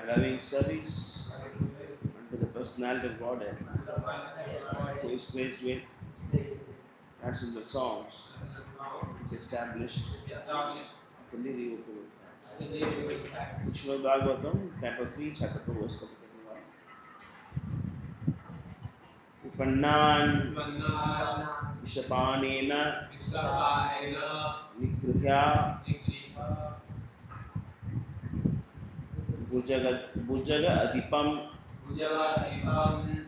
loving service unto the personality of Godhead, who is praised with, that's in the songs, is established. Continue to Vishnu Bhagavatam, chapter 3, chapter 2, verse 31. Vipannan Vishapanena Nigrihya Bujaga Adipam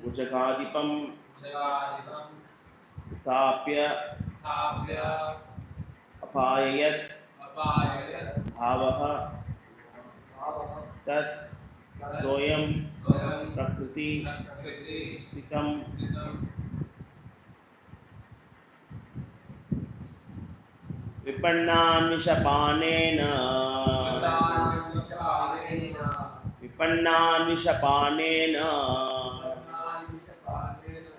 Bujagadipam Tapya Apayayat Bhavaha Tat Doyam Prakriti Sthikam Vipannan Vishapanena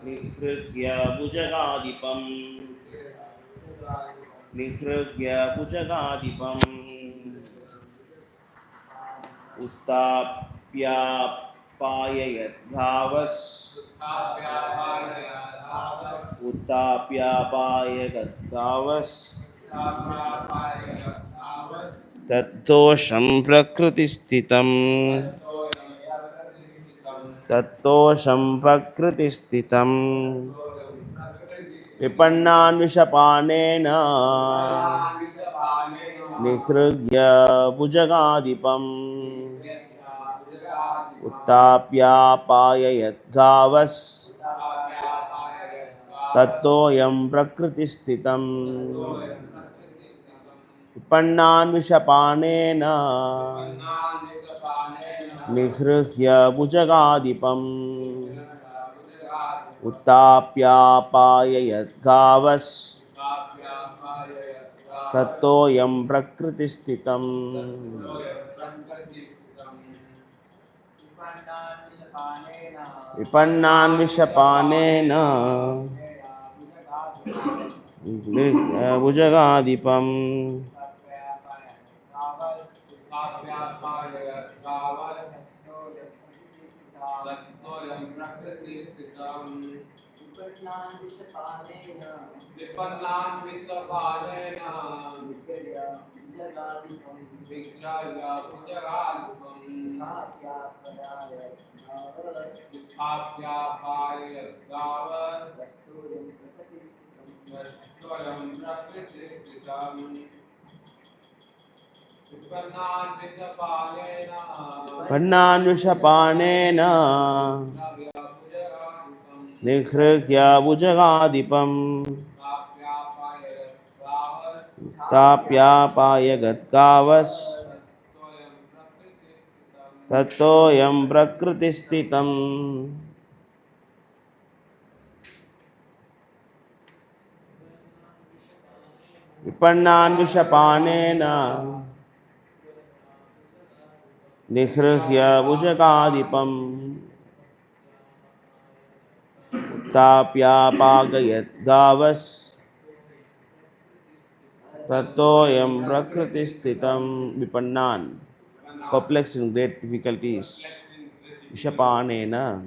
Nihrigya Bujagadipam Uttapya Payayat Bhavas Uttapya Payayat Bhavas Tattosham Prakritistitam Vipannan Vishapanena Nihrigya Bujagadipam Uttapya Payayat Gavas Tattoyam Prakritistitam Vipannan Vishapanena Nihrihya Bujagadipam Uttapya Payayat Gavas Tattoyam Prakritistitam Vipannan Vishapanena Bujagadipam Vipannan Vishapanena Nihrihya Bujagadipam Tapya Payagat Gavas Tattoyam Prakritistitam Vipannan Vishapanena Nihrihya Bujagadipam Tapya Pagayat Gavas Tattoyam Prakritistitam Vipannan, perplexed in great difficulties, Vishapanena,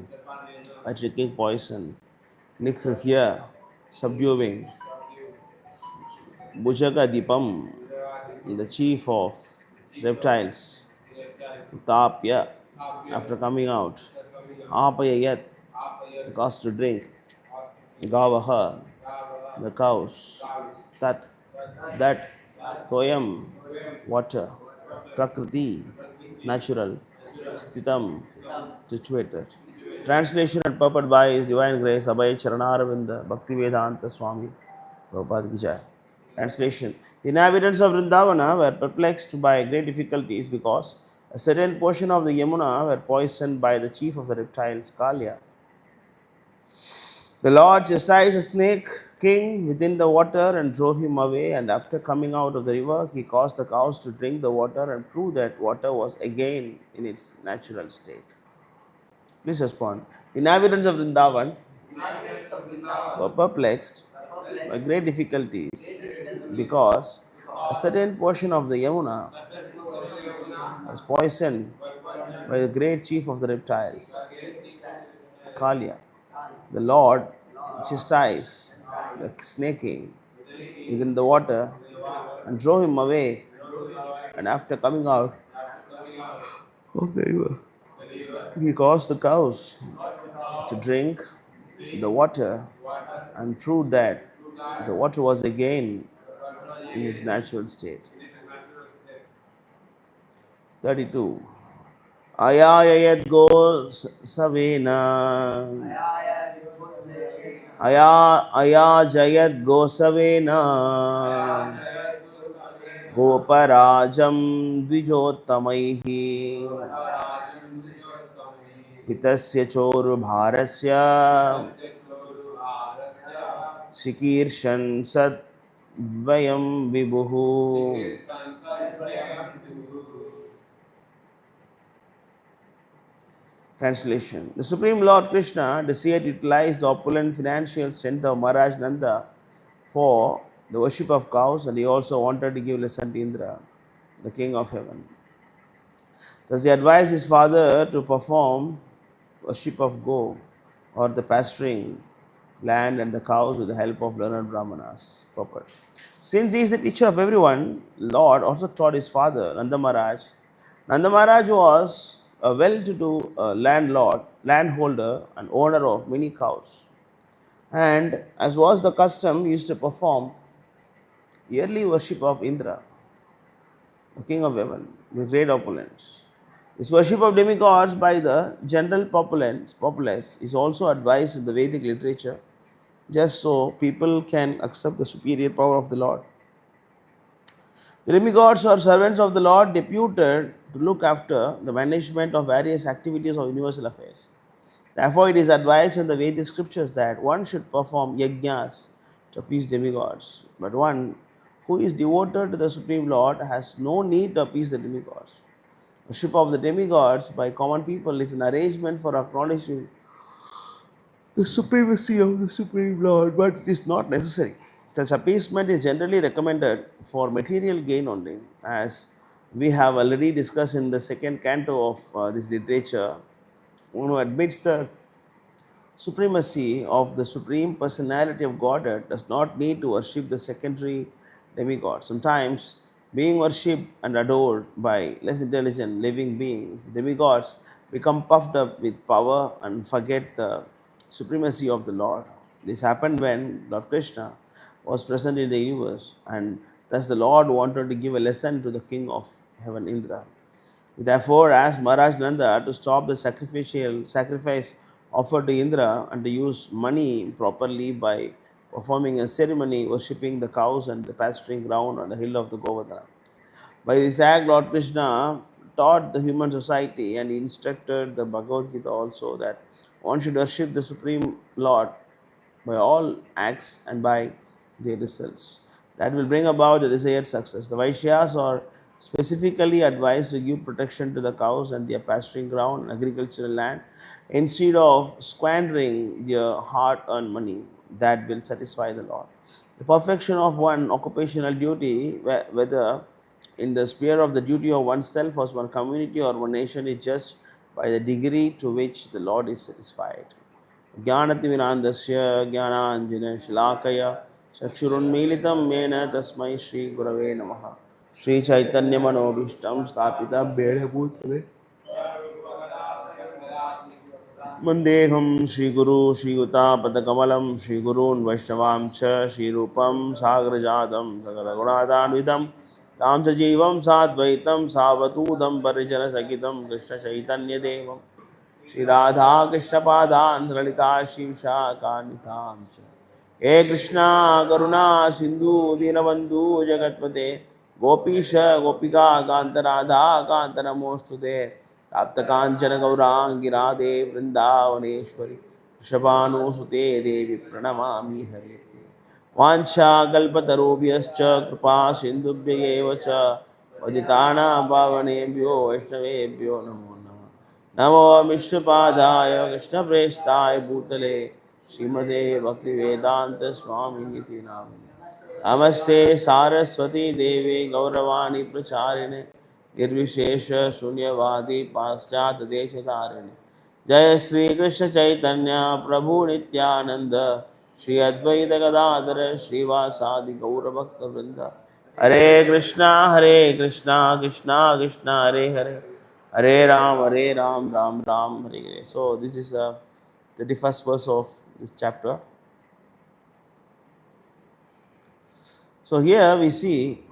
by drinking poison, Nihrihya, subduing, Bujagadipam, the chief of reptiles, Tapya, after coming out, Apayayat, caused to drink, Gavaha, the cows, that Toyam, water, Prakriti, natural, Sthitam, situated. Translation and purport by His Divine Grace Abhay Charanaravinda Bhakti Vedanta Swami Prabhupada Ki Jai. Translation. The inhabitants of Vrindavana were perplexed by great difficulties because a certain portion of the Yamuna were poisoned by the chief of the reptiles, Kalya. The Lord chastised a snake king within the water and drove him away, and after coming out of the river, he caused the cows to drink the water and prove that water was again in its natural state. Please respond. The inhabitants of Vrindavan were perplexed by great difficulties because a certain portion of the Yamuna was poisoned by the great chief of the reptiles, Kalia. The Lord chastised the snake king within the water and drove him away. And after coming out of the river, he caused the cows to drink the water and proved that the water was again in its natural state. 32. Ayayayat go savena. Ayajayat go savena. Goparajam dvijottamaihi. Hitasya choru bharasya. Sikirshan sat vayam vibuhu. Translation. The Supreme Lord Krishna desired to utilize the opulent financial strength of Maharaj Nanda for the worship of cows, and he also wanted to give lesson to Indra, the king of heaven. Thus he advised his father to perform worship of go, or the pasturing land and the cows with the help of learned brahmanas. Purport. Since he is the teacher of everyone, Lord also taught his father, Nanda Maharaj. Nanda Maharaj was a well-to-do landholder, and owner of many cows. And as was the custom, he used to perform yearly worship of Indra, the king of heaven, with great opulence. This worship of demigods by the general populace is also advised in the Vedic literature, just so people can accept the superior power of the Lord. The demigods are servants of the Lord deputed to look after the management of various activities of universal affairs. Therefore, it is advised in the Vedic scriptures that one should perform yajnas to appease demigods, but one who is devoted to the Supreme Lord has no need to appease the demigods. Worship of the demigods by common people is an arrangement for acknowledging the supremacy of the Supreme Lord, but it is not necessary. Such appeasement is generally recommended for material gain only, as we have already discussed in the second canto of this literature. One who admits the supremacy of the Supreme Personality of Godhead does not need to worship the secondary demigods. Sometimes, being worshipped and adored by less intelligent living beings, demigods become puffed up with power and forget the supremacy of the Lord. This happened when Lord Krishna was present in the universe, and thus the Lord wanted to give a lesson to the king of heaven, Indra. He therefore asked Maharaj Nanda to stop the sacrifice offered to Indra and to use money properly by performing a ceremony worshipping the cows and the pasturing ground on the hill of the Govardhana. By this act, Lord Krishna taught the human society and instructed the Bhagavad Gita also that one should worship the Supreme Lord by all acts and by their results. That will bring about the desired success. The Vaishyas are specifically advised to give protection to the cows and their pasturing ground and agricultural land instead of squandering their hard earned money that will satisfy the Lord. The perfection of one occupational duty, whether in the sphere of the duty of oneself or one community or one nation, is judged by the degree to which the Lord is satisfied. ज्ञानतिमिरान्धस्य ज्ञानाञ्जनशलाकय चक्षुरुन्मीलितं येन तस्मै श्रीगुरवे नमः श्रीचैतन्यमनोभीष्टं स्थापितं बेढभूतले वन्देऽहं श्रीगुरु श्रीयुतापदकमलं श्रीगुरून् वैष्णवां च श्रीरूपं साग्रजातं सकलगुणादान्वितं तां च जीवं साद्वैतं सावधूतं परिजनसहितं कृष्णचैतन्यदेवं श्री राधा कृष्ण पादान ललिता शिवशा कान्ताम च हे कृष्णा करुणा सिंधु दीनबंधु जगतपते गोपीश गोपिका कांत राधा कांत नमोस्तुते ताप्त कांचन गौरांगी राधे वृंदावनेश्वरी वृषभानुसुते देवी प्रणमामि हरे वाञ्छा कल्पतरुभ्यश्च कृपा सिन्धुभ्य च पतितानां पावनेभ्यो वैष्णवेभ्यो नमो नमः नमो विष्णुपादाय कृष्णप्रेष्ठाय भूतले श्रीमते भक्तिवेदांत स्वामी इति नामिने नमस्ते सारस्वती देवे गौरवाणी प्रचारिणे Nirvishesha Shunyavadi Paschat Deshatharini. Jai Sri Krishna Chaitanya Prabhu Nityananda Shri Advaita Gadadhara Srivasadi Gaura Bhakta Vrinda. Hare Krishna Krishna Krishna Hare Hare Hare Ram Ram Ram Hare Hare. So this is 31st verse of this chapter. So here we see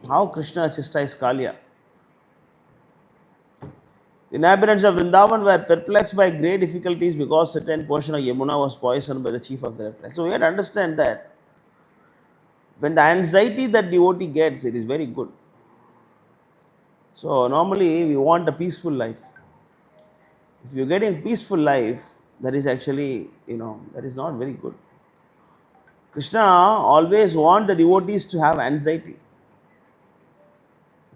how Krishna chastised Kalya. The inhabitants of Vrindavan were perplexed by great difficulties because certain portion of Yamuna was poisoned by the chief of the reptiles. So we have to understand that when the anxiety that devotee gets, it is very good. So normally we want a peaceful life. If you're getting peaceful life, that is actually, that is not very good. Krishna always wants the devotees to have anxiety.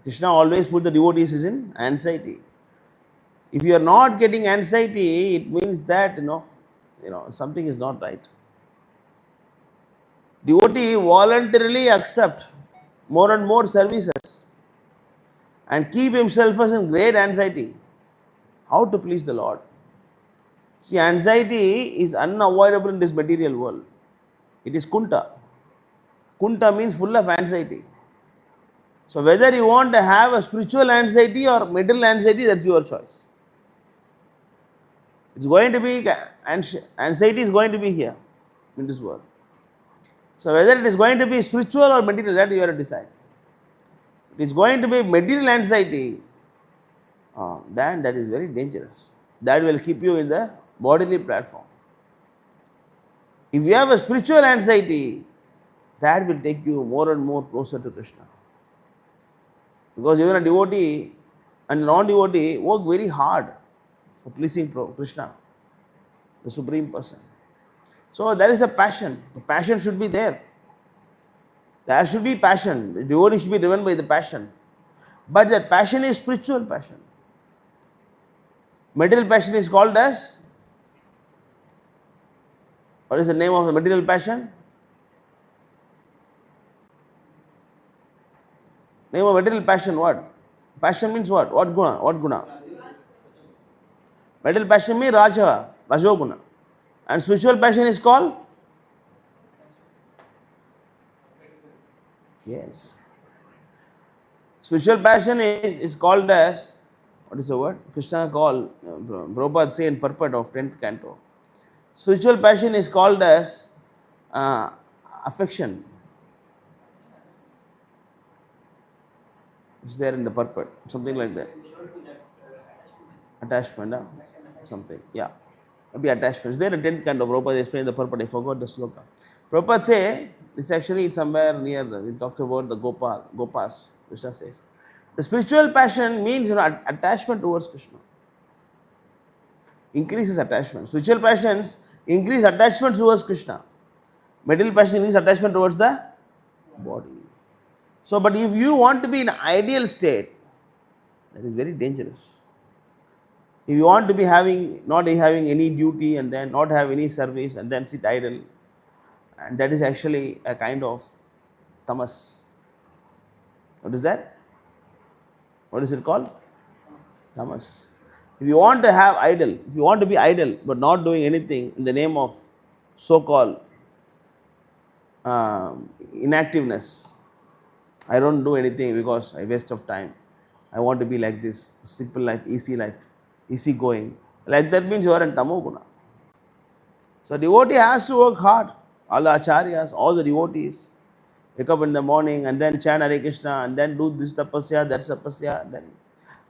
Krishna always put the devotees in anxiety. If you are not getting anxiety, it means that something is not right. Devotee voluntarily accept more and more services and keep himself as in great anxiety. How to please the Lord? See, anxiety is unavoidable in this material world. It is kunta. Kunta means full of anxiety. So whether you want to have a spiritual anxiety or material anxiety, that's your choice. It's going to be, anxiety is going to be here in this world. So whether it is going to be spiritual or material, that you have to decide. If it is going to be material anxiety, then that is very dangerous. That will keep you in the bodily platform. If you have a spiritual anxiety, that will take you more and more closer to Krishna. Because even a devotee and a non-devotee work very hard for pleasing Krishna, the Supreme Person. So there is a passion. The passion should be there. There should be passion. The devotee should be driven by the passion. But that passion is spiritual passion. Material passion is called as, what is the name of the material passion? Name of material passion what? Passion means what? What guna? What guna? Material passion means Rajoguna. And spiritual passion is called? Yes. Spiritual passion is called as, what is the word? Krishna called, Prabhupada say in purport of 10th canto. Spiritual passion is called as affection. It's there in the purport, something like that. Attachment, something, yeah. Maybe attachment. It's there in 10th canto. Prabhupada explained the purport. I forgot the sloka. Prabhupada say, it's somewhere near, we talked about the Gopas, Krishna says. The spiritual passion means attachment towards Krishna. Increases attachment. Spiritual passions increase attachment towards Krishna. Material passion increases attachment towards the body. So, but if you want to be in an ideal state, that is very dangerous. If you want to be not having any duty and then not have any service and then sit idle, and that is actually a kind of tamas. What is that? What is it called? Tamas. If you want to be idle but not doing anything in the name of so-called inactiveness, I don't do anything because I waste of time. I want to be like this, simple life, easy going. Like that means you are in tamoguna. So devotee has to work hard. All the acharyas, all the devotees, wake up in the morning and then chant Hare Krishna and then do this tapasya, that tapasya, and then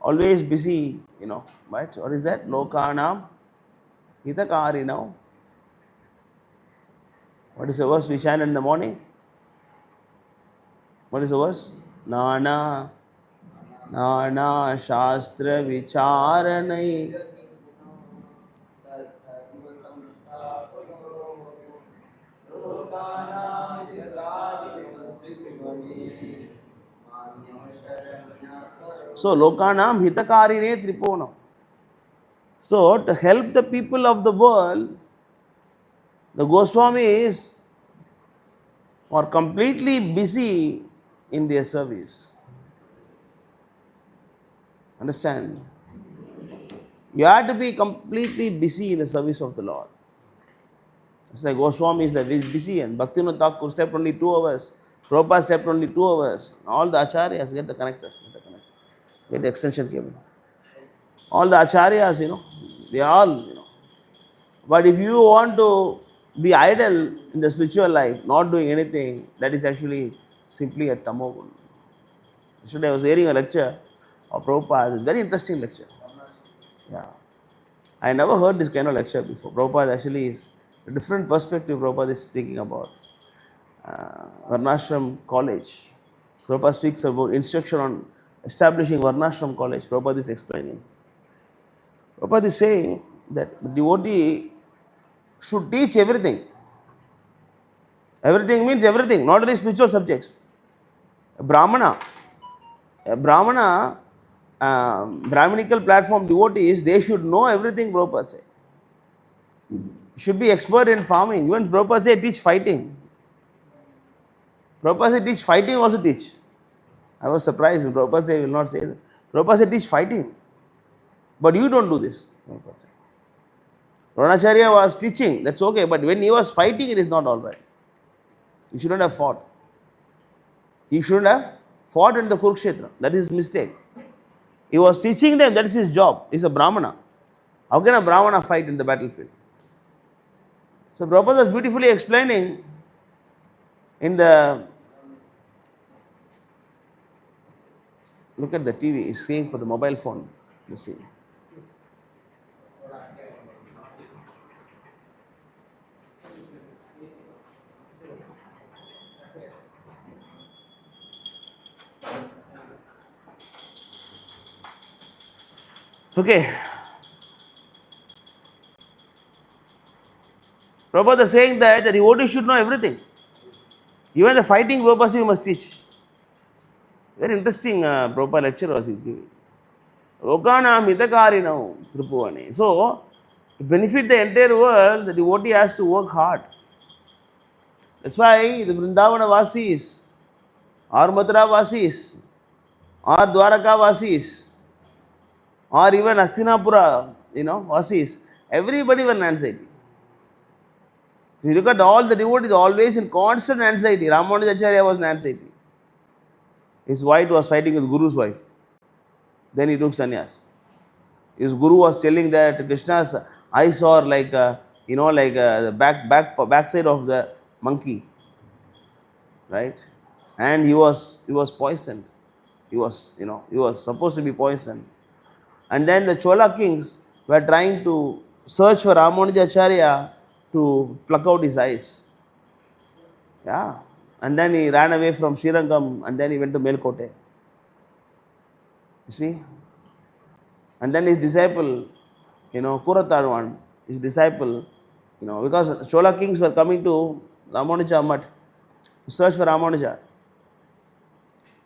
always busy, right? What is that? Lokanam hitakari now. What is the verse we chant in the morning? What is the verse? Nana Shastra Vicharanai. So, Lokanam Hitakarine Triponam. So, to help the people of the world, the Goswamis are completely busy in their service. Understand? You have to be completely busy in the service of the Lord. It's like Goswami is busy, and Bhaktivinoda Thakur stepped only 2 hours. Prabhupada stepped only 2 hours. All the acharyas get the connector, get the extension cable. All the acharyas, they all, But if you want to be idle in the spiritual life, not doing anything, that is actually simply a tamogun. Yesterday I was hearing a lecture of Prabhupada. It's a very interesting lecture. Yeah. I never heard this kind of lecture before. Prabhupada actually is a different perspective. Prabhupada is speaking about Varnashram College. Prabhupada speaks about instruction on establishing Varnashram College. Prabhupada is explaining. Prabhupada is saying that the devotee should teach everything. Everything means everything, not only spiritual subjects. A Brahmana, Brahminical platform devotees, they should know everything, Prabhupada said. Should be expert in farming. Even Prabhupada said teach fighting. Prabhupada said teach fighting, also teach. I was surprised when Prabhupada said, will not say that. Prabhupada said teach fighting. But you don't do this, Prabhupada said. Dronacharya was teaching, that's okay, but when he was fighting, it is not all right. He shouldn't have fought. He shouldn't have fought in the Kurukshetra. That is his mistake. He was teaching them, that is his job. He is a Brahmana. How can a Brahmana fight in the battlefield? So Prabhupada was beautifully explaining in the, look at the TV, he's saying for the mobile phone, you see. Okay. Prabhupada is saying that the devotee should know everything. Even the fighting Prabhupada you must teach. Very interesting Prabhupada lecture was he giving. Lokana mitakarinam Tripuvane. So, to benefit the entire world, the devotee has to work hard. That's why the Vrindavana Vasis, or Mathura Vasis, or Dwaraka Vasis, or even Astinapura, Vasis, everybody were in anxiety. If you look at all the devotees, always in constant anxiety. Ramanujacharya was in anxiety. His wife was fighting with Guru's wife. Then he took sannyas. His Guru was telling that Krishna's eyes are like, the backside of the monkey, right? And he was poisoned. He was supposed to be poisoned. And then the Chola kings were trying to search for Ramanujacharya to pluck out his eyes. Yeah. And then he ran away from Srirangam and then he went to Melkote. You see? And then his disciple, Kuratarwan, his disciple, because Chola kings were coming to Ramanuja Mutt to search for Ramanuja.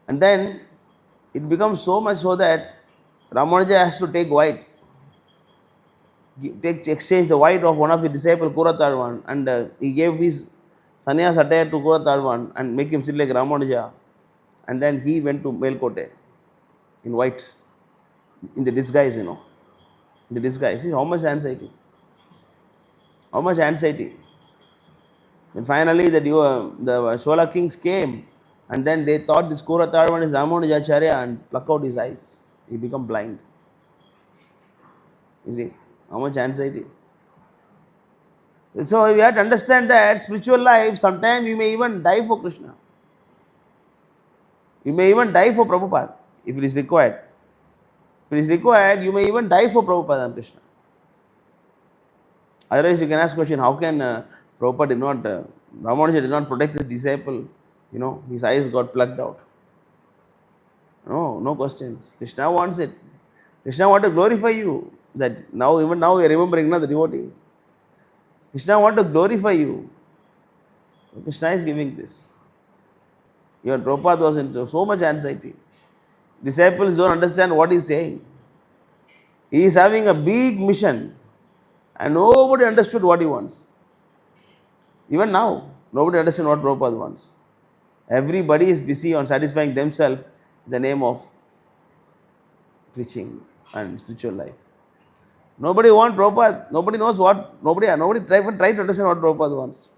And then it becomes so much so that Ramanuja has to take white. Exchange the white of one of his disciples, Kuratarwan, and he gave his sannyas attire to Kuratarwan and make him sit like Ramanuja. And then he went to Melkote in white, in the disguise, In the disguise. See how much anxiety. How much anxiety. And finally the Chola kings came and then they thought this Kuratarwan is Ramanujacharya and pluck out his eyes. He become blind. You see? How much anxiety. So we have to understand that spiritual life, sometimes you may even die for Krishna. You may even die for Prabhupada, if it is required. If it is required, you may even die for Prabhupada and Krishna. Otherwise, you can ask question, how can Prabhupada did not, Ramanuja did not protect his disciple, his eyes got plucked out. No questions. Krishna wants it. Krishna wants to glorify you. That now, even now, you are remembering the devotee. Krishna wants to glorify you. So Krishna is giving this. Your Prabhupada was into so much anxiety. Disciples don't understand what he is saying. He is having a big mission and nobody understood what he wants. Even now, nobody understands what Prabhupada wants. Everybody is busy on satisfying themselves in the name of preaching and spiritual life. Nobody wants Prabhupada. Nobody knows what, nobody try to understand what Prabhupada wants.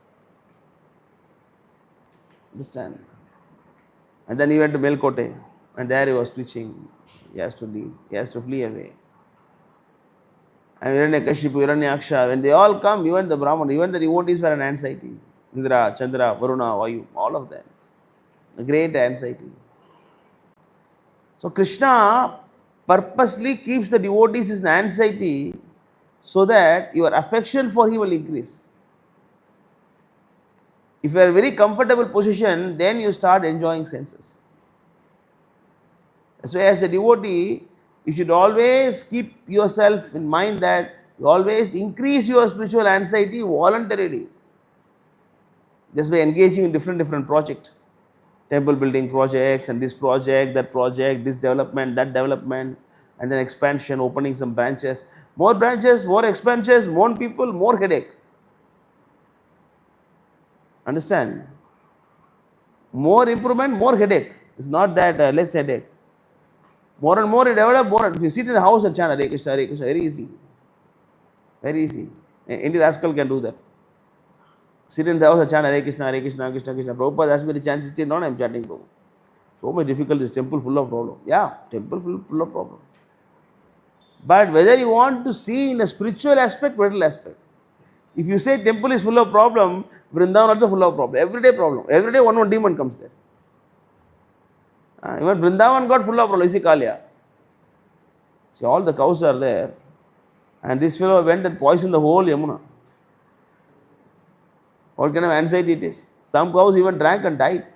Understand? And then he went to Melkote, and there he was preaching. He has to leave. He has to flee away. And Hiranyakashipu, Hiranyaksha, when they all come, even the Brahman, even the devotees were an anxiety. Indra, Chandra, Varuna, Vayu, all of them. A great anxiety. So Krishna purposely keeps the devotees in anxiety so that your affection for him will increase. If you are in a very comfortable position, then you start enjoying senses. That's why as a devotee, you should always keep yourself in mind that you always increase your spiritual anxiety voluntarily. Just by engaging in different projects, temple building projects, and this project, that project, this development, that development, and then expansion, opening some branches. More branches, more expansions, more people, more headache. Understand? More improvement, more headache. It's not that less headache. More and more you develop, more. If you sit in the house and chant Hare Krishna, very easy. Very easy. Any rascal can do that. Sit in the house and chant Hare Krishna, Krishna Krishna. Prabhupada asked me to chant 16, now I am chanting Prabhu. So much difficult, this temple full of problem. Yeah, temple full of problem. But whether you want to see in a spiritual aspect, mental aspect. If you say temple is full of problem, Vrindavan also full of problem. Everyday problem. Every day one demon comes there. Even Vrindavan got full of problem. You see Kalya. See, all the cows are there. And this fellow went and poisoned the whole Yamuna. What kind of anxiety it is? Some cows even drank and died.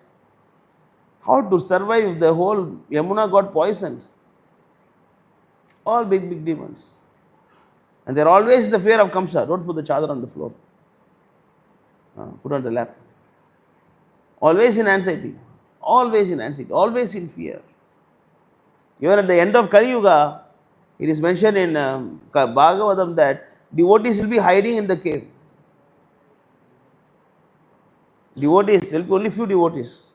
How to survive if the whole Yamuna got poisoned? All big demons. And they're always in the fear of Kamsa. Don't put the chadar on the floor. Put on the lap. Always in anxiety. Always in anxiety. Always in fear. Even at the end of Kali Yuga, it is mentioned in Bhagavatam that devotees will be hiding in the cave. Devotees, will be only few devotees.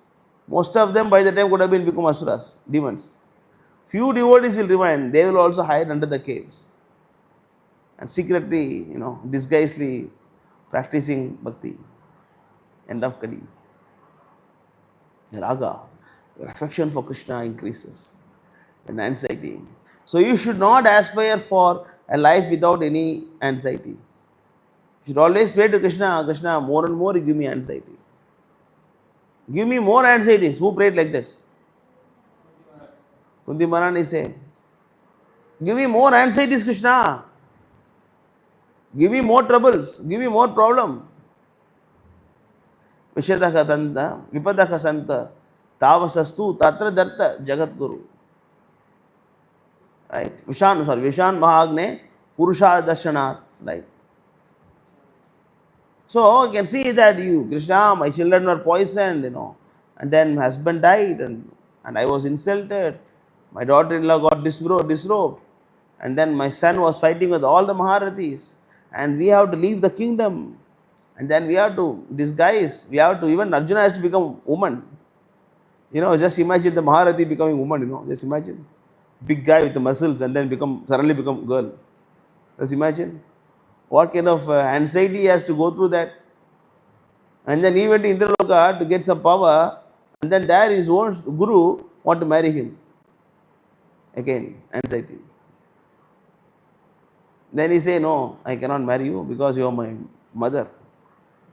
Most of them by the time could have become asuras, demons. Few devotees will remain. They will also hide under the caves. And secretly, disguisedly practicing bhakti. End of Kali. Raga, your affection for Krishna increases. And anxiety. So you should not aspire for a life without any anxiety. You should always pray to Krishna, Krishna, more and more you give me anxiety. Give me more anxieties. Who prayed like this? Kunti Maharani say, give me more anxieties, Krishna. Give me more troubles. Give me more problem. Vishadaka Tanta, Vipadaka Santa, Tavasastu, Tatra Darta, Jagat Guru. Right? Vishan Mahagne, Purusha Darshanat. Right? So you can see that Krishna, my children were poisoned, and then husband died, and I was insulted. My daughter-in-law got disrobed, and then my son was fighting with all the Maharathis, and we have to leave the kingdom, and then we have to disguise. Even Arjuna has to become woman. Just imagine the Maharathi becoming woman. Just imagine, big guy with the muscles, and then suddenly become girl. Just imagine. What kind of anxiety he has to go through that? And then he went to Indraloka to get some power, and then there his own guru want to marry him. Again, anxiety. Then he say, no, I cannot marry you because you are my mother.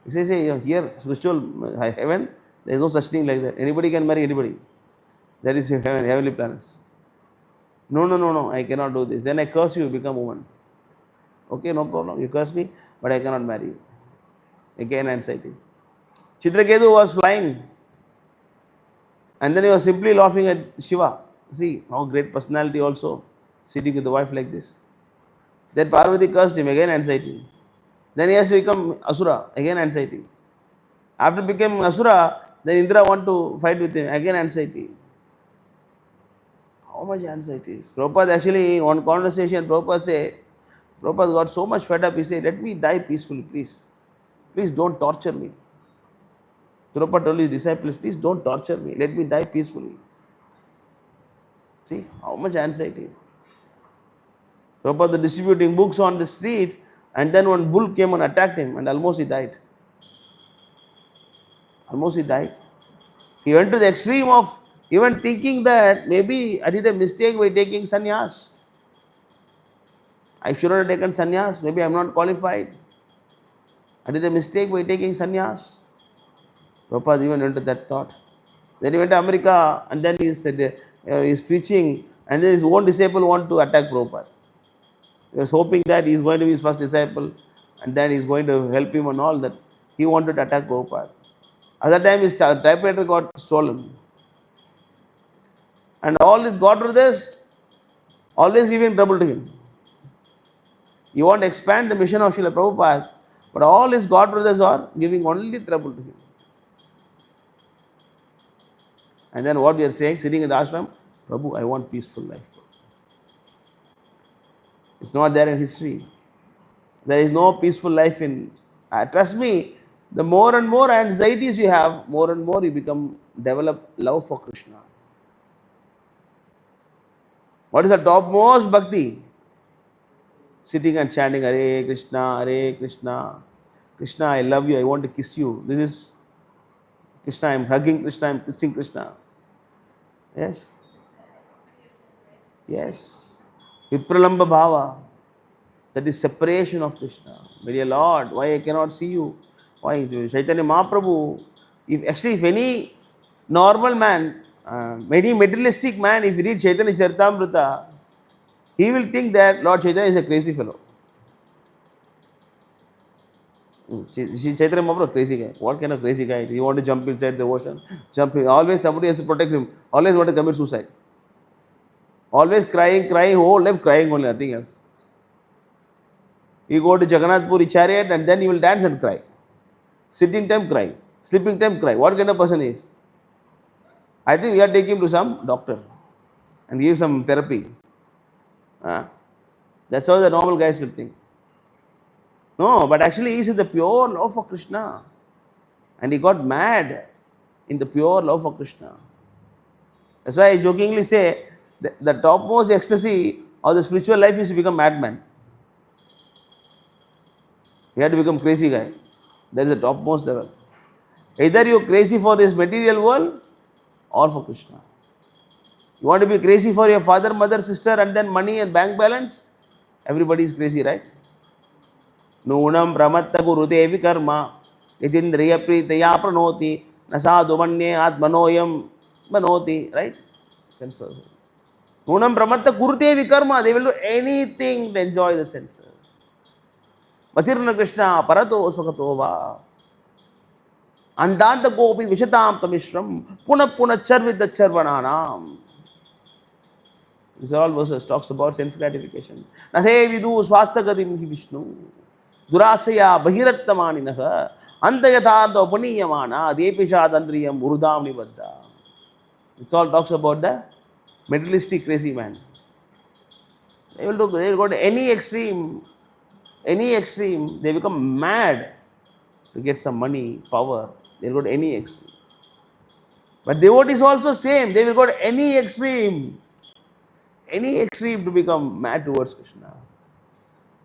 He says, here, spiritual heaven, there is no such thing like that. Anybody can marry anybody. That is heaven, heavenly planets. No, I cannot do this. Then I curse you, become woman. Okay, no problem. You curse me, but I cannot marry you. Again, anxiety. Chitraketu was flying, and then he was simply laughing at Shiva. See, how great personality also, sitting with the wife like this. Then Parvati cursed him, again anxiety. Then he has to become Asura, again anxiety. After becoming Asura, then Indra want to fight with him, again anxiety. How much anxiety is? Prabhupada actually, in one conversation, Prabhupada got so much fed up, he said, let me die peacefully, please. Please don't torture me. Prabhupada told his disciples, please don't torture me, let me die peacefully. See, how much anxiety. Prabhupada distributing books on the street, and then one bull came and attacked him, and almost he died. Almost he died. He went to the extreme of even thinking that maybe I did a mistake by taking sannyas. I should have taken sannyas. Maybe I'm not qualified. I did a mistake by taking sannyas. Prabhupada even went to that thought. Then he went to America, and then he said he's preaching, and then his own disciple want to attack Prabhupada. He was hoping that he's going to be his first disciple, and then he's going to help him and all that. He wanted to attack Prabhupada. At that time, his typewriter got stolen. And all his god brothers always giving trouble to him. You want to expand the mission of Srila Prabhupada, but all his god brothers are giving only trouble to him. And then what we are saying, sitting in the ashram, Prabhu, I want peaceful life. It's not there in history. There is no peaceful life in. Trust me, the more and more anxieties you have, more and more you develop love for Krishna. What is the topmost bhakti? Sitting and chanting Hare Krishna, Hare Krishna. Krishna, I love you, I want to kiss you. This is Krishna, I am hugging Krishna, I am kissing Krishna. Yes. Yes. Vipralamba bhava. That is separation of Krishna. My dear Lord, why I cannot see you? Why? Chaitanya Mahaprabhu, if any normal man, any materialistic man, if he reads Chaitanya Charitamrita, he will think that Lord Chaitanya is a crazy fellow. Chaitanya Mahaprabhu, crazy guy. What kind of crazy guy? You want to jump inside the ocean? Jump in. Always somebody has to protect him. Always want to commit suicide. Always crying, whole life crying only, nothing else. You go to Jagannath Puri chariot and then you will dance and cry. Sitting time cry. Sleeping time cry. What kind of person is? I think we are taking him to some doctor and give some therapy. That's how the normal guys will think. No, but actually he is in the pure love for Krishna. And he got mad in the pure love for Krishna. That's why I jokingly say the topmost ecstasy of the spiritual life is to become madman. You have to become crazy guy. That is the topmost level. Either you are crazy for this material world or for Krishna. You want to be crazy for your father, mother, sister, and then money and bank balance? Everybody is crazy, right? Nunam pramatta gurute vikarma yatindriya pritaya pranoti nasadu manye atmanoyam manoti, right? Nunam pramatta gurute vikarma, they will do anything to enjoy the senses. Matirna Krishna parato svakato va andanta gopi vishatam tamishram puna charvita charvananam. These are all verses talks about sense gratification. Nathe vidu swastagatim hi Vishnu durasaya bahirattamaniнаha antayatartha upaniyamana depishadandriyam urudam nibadda. It all talks about the materialistic crazy man. They will go to any extreme, they become mad to get some money, power. They will go to any extreme. But devotees also same. They will go to any extreme to become mad towards Krishna.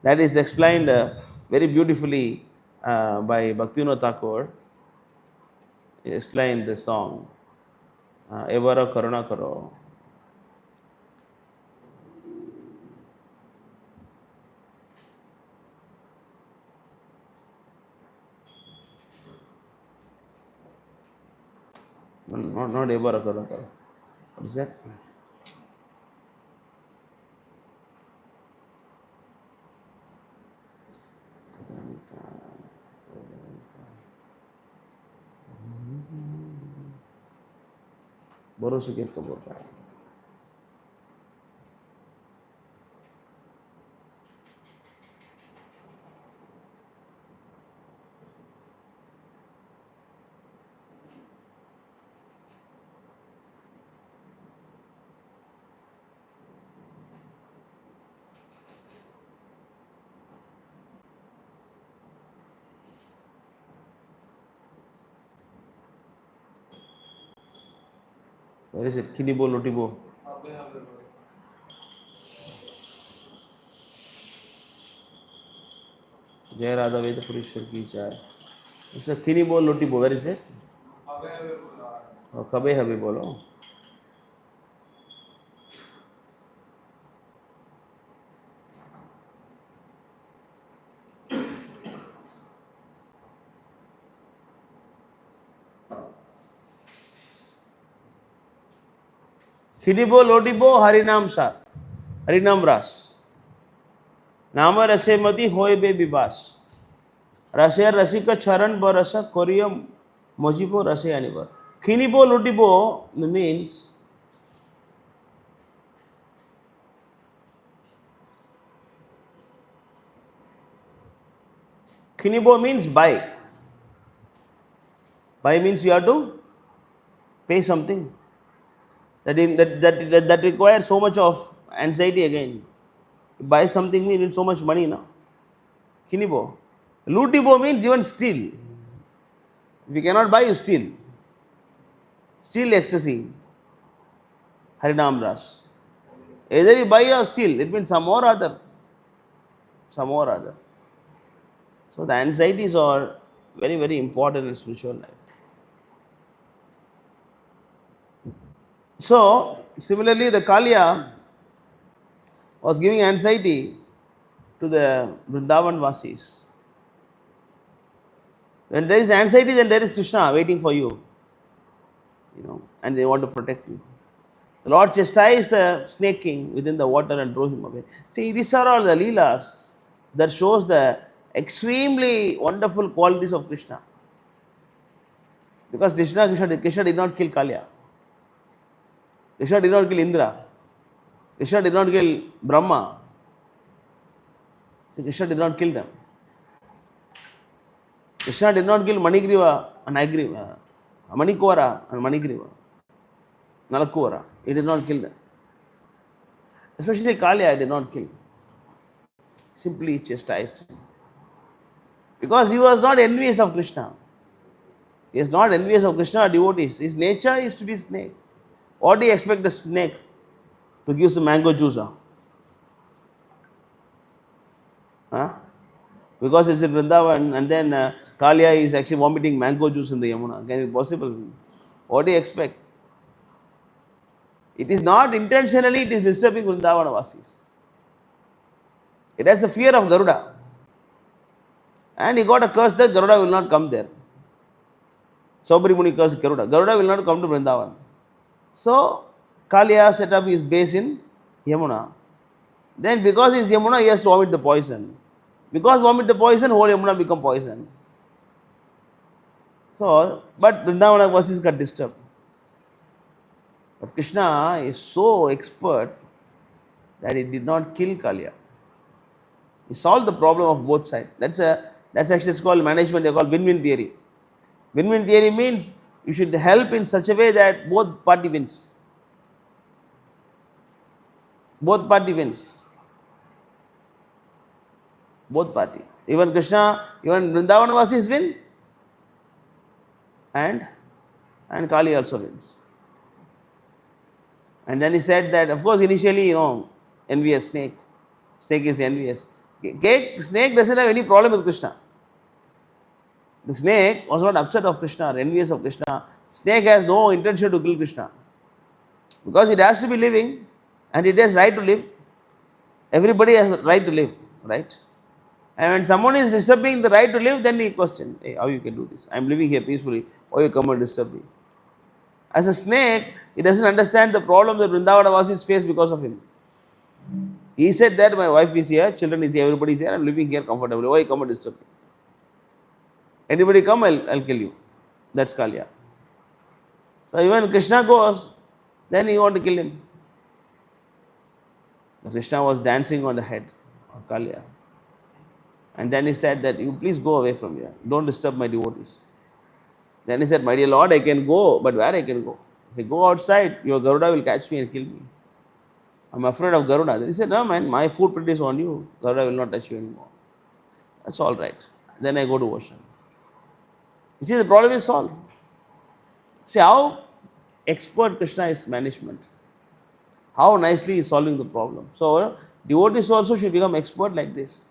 That is explained very beautifully by Bhaktivinoda Thakur. He explained the song, Evara Karuna Karo. Not Evara Karuna Karo. What is that? भरोसे के बोल रहा है. Where is it? Kinibo Lotibo. Jai Radha Veda Purishwar ki jai. It's a Kini Bo Loti Bo. Where is it? Oh, Kabe Habe Bolo. Kini Bo Loti Bo Harinam Sar. Harinam Ras. Nama Rase Mati Hoy Be Bibas. Rase Rasika Charan Barasa Koream Mojibo Rase Anibar. Kini Bo Loti Bo means Kinibo means buy. Buy means you have to pay something. That requires so much of anxiety again. Buy something means you need so much money now. Kinibo. Lutibo means even steal. If you cannot buy, you steal. Steal ecstasy. Harinam Ras. Either you buy or steal. It means some or other. Some or other. So the anxieties are very, very important in spiritual life. So, similarly, the Kalya was giving anxiety to the Vrindavan Vasis. When there is anxiety, then there is Krishna waiting for you. And they want to protect you. The Lord chastised the snake king within the water and drove him away. See, these are all the Leelas that shows the extremely wonderful qualities of Krishna. Because Krishna did not kill Kalya. Krishna did not kill Indra. Krishna did not kill Brahma. See, Krishna did not kill them. Krishna did not kill Manigriva and Manikora and Manigriva, Nalakura. He did not kill them. Especially Kalya, he did not kill. Simply chastised him. Because he was not envious of Krishna. He is not envious of Krishna or devotees. His nature is to be snake. What do you expect a snake to give some mango juice? Huh? Because it's in Vrindavan and then Kalya is actually vomiting mango juice in the Yamuna. Can it be possible? What do you expect? It is not intentionally, it is disturbing Vrindavan Vasis. It has a fear of Garuda. And he got a curse that Garuda will not come there. Saubhari Muni cursed Garuda. Garuda will not come to Vrindavan. So, Kalya set up his base in Yamuna. Then because he is Yamuna, he has to vomit the poison. Because vomit the poison, whole Yamuna become poison. So, but Vrindavana Vasis got disturbed. But Krishna is so expert that he did not kill Kalya. He solved the problem of both sides. That's actually it's called management. They call win-win theory. Win-win theory means you should help in such a way that both party wins. Both party wins. Both party. Even Krishna, even Vrindavan Vasis win, and Kali also wins. And then he said that, of course, initially, envious snake. Snake is envious. Snake doesn't have any problem with Krishna. The snake was not upset of Krishna or envious of Krishna. Snake has no intention to kill Krishna. Because it has to be living and it has right to live. Everybody has right to live, right? And when someone is disturbing the right to live, then we question, hey, how you can do this? I am living here peacefully. Why you come and disturb me? As a snake, he doesn't understand the problem that Vrindavana Vasis face because of him. He said that my wife is here, children is here, everybody is here, I am living here comfortably. Why you come and disturb me? Anybody come, I'll kill you. That's Kalya. So even Krishna goes, then you want to kill him. Krishna was dancing on the head of Kalya. And then he said that, you please go away from here. Don't disturb my devotees. Then he said, my dear Lord, I can go, but where I can go? If I go outside, your Garuda will catch me and kill me. I'm afraid of Garuda. Then he said, no man, my footprint is on you. Garuda will not touch you anymore. That's all right. Then I go to ocean. You see, the problem is solved. See how expert Krishna is management. How nicely he is solving the problem. So, devotees also should become expert like this.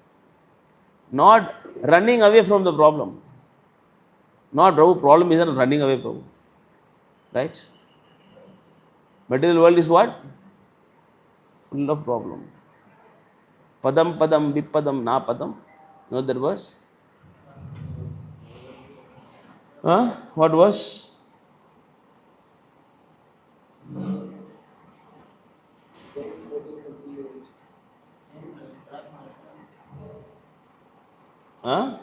Not running away from the problem. Not Prabhu, problem isn't running away, Prabhu. Right? Material world is what? Full of problem. Padam padam vipadam na padam. You know that verse? Huh? What verse? Huh?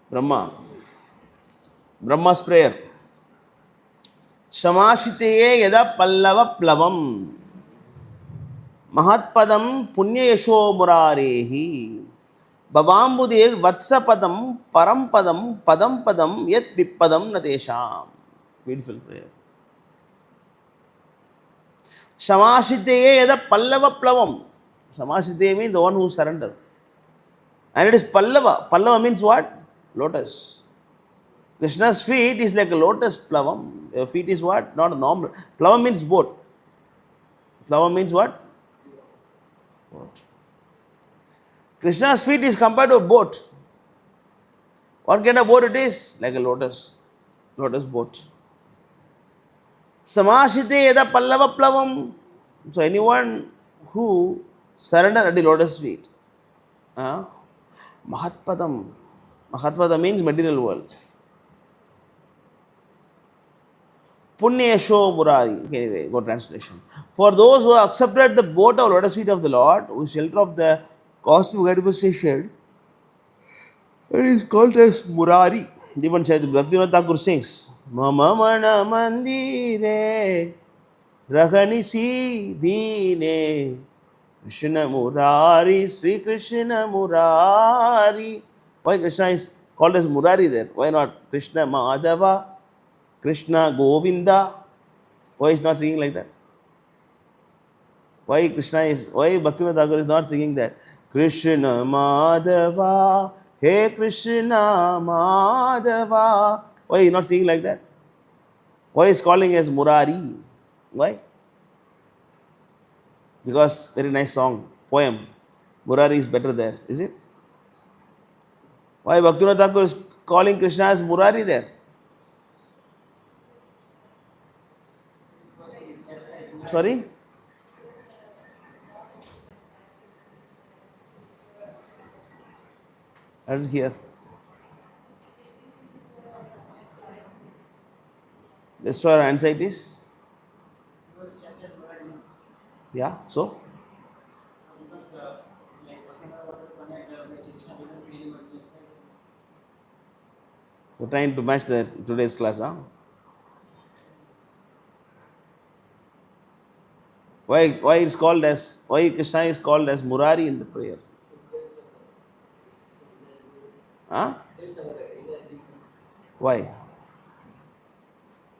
Brahma. Brahma's prayer. Samashiteye yada pallava plavam. Mahatpadam punyayasho murarehi. Babambudir vatsapadam parampadam padam padam yet vipadam natesham. Beautiful prayer. Samashiteye yada pallava plavam. Samashiteye means the one who surrender. And it is pallava. Pallava means what? Lotus. Krishna's feet is like a lotus plavam. Your feet is what? Not a normal. Plavam means boat. Plavam means what? Boat. Krishna's feet is compared to a boat. What kind of boat it is? Like a lotus. Lotus boat. Samashite yada pallava plavam. So anyone who surrender at the lotus feet. Mahatpadam. Mahatpada means material world. Punyasho Murari. Okay, anyway, go translation. For those who accepted the boat of lotus feet of the Lord, who shelter of the cosmic manifestation, it is called as Murari. Even said Bhaktivinoda Thakur sings, Mama Mana Mandire Rahanisi Dine Krishna Murari, Sri Krishna Murari. Why Krishna is called as Murari there? Why not Krishna Madhava, Krishna Govinda? Why is not singing like that? Why Bhaktivinoda Thakur is not singing that? Krishna Madhava, Hey Krishna Madhava. Why is not singing like that? Why is calling as Murari? Why? Because very nice song, poem. Murari is better there, is it? Why Bhaktivinoda Thakur is calling Krishna as Murari there? Sorry? I didn't hear. Destroy our anxieties. Yeah, so? We're trying to match the today's class, huh? Why Krishna is called as Murari in the prayer? Huh? Why?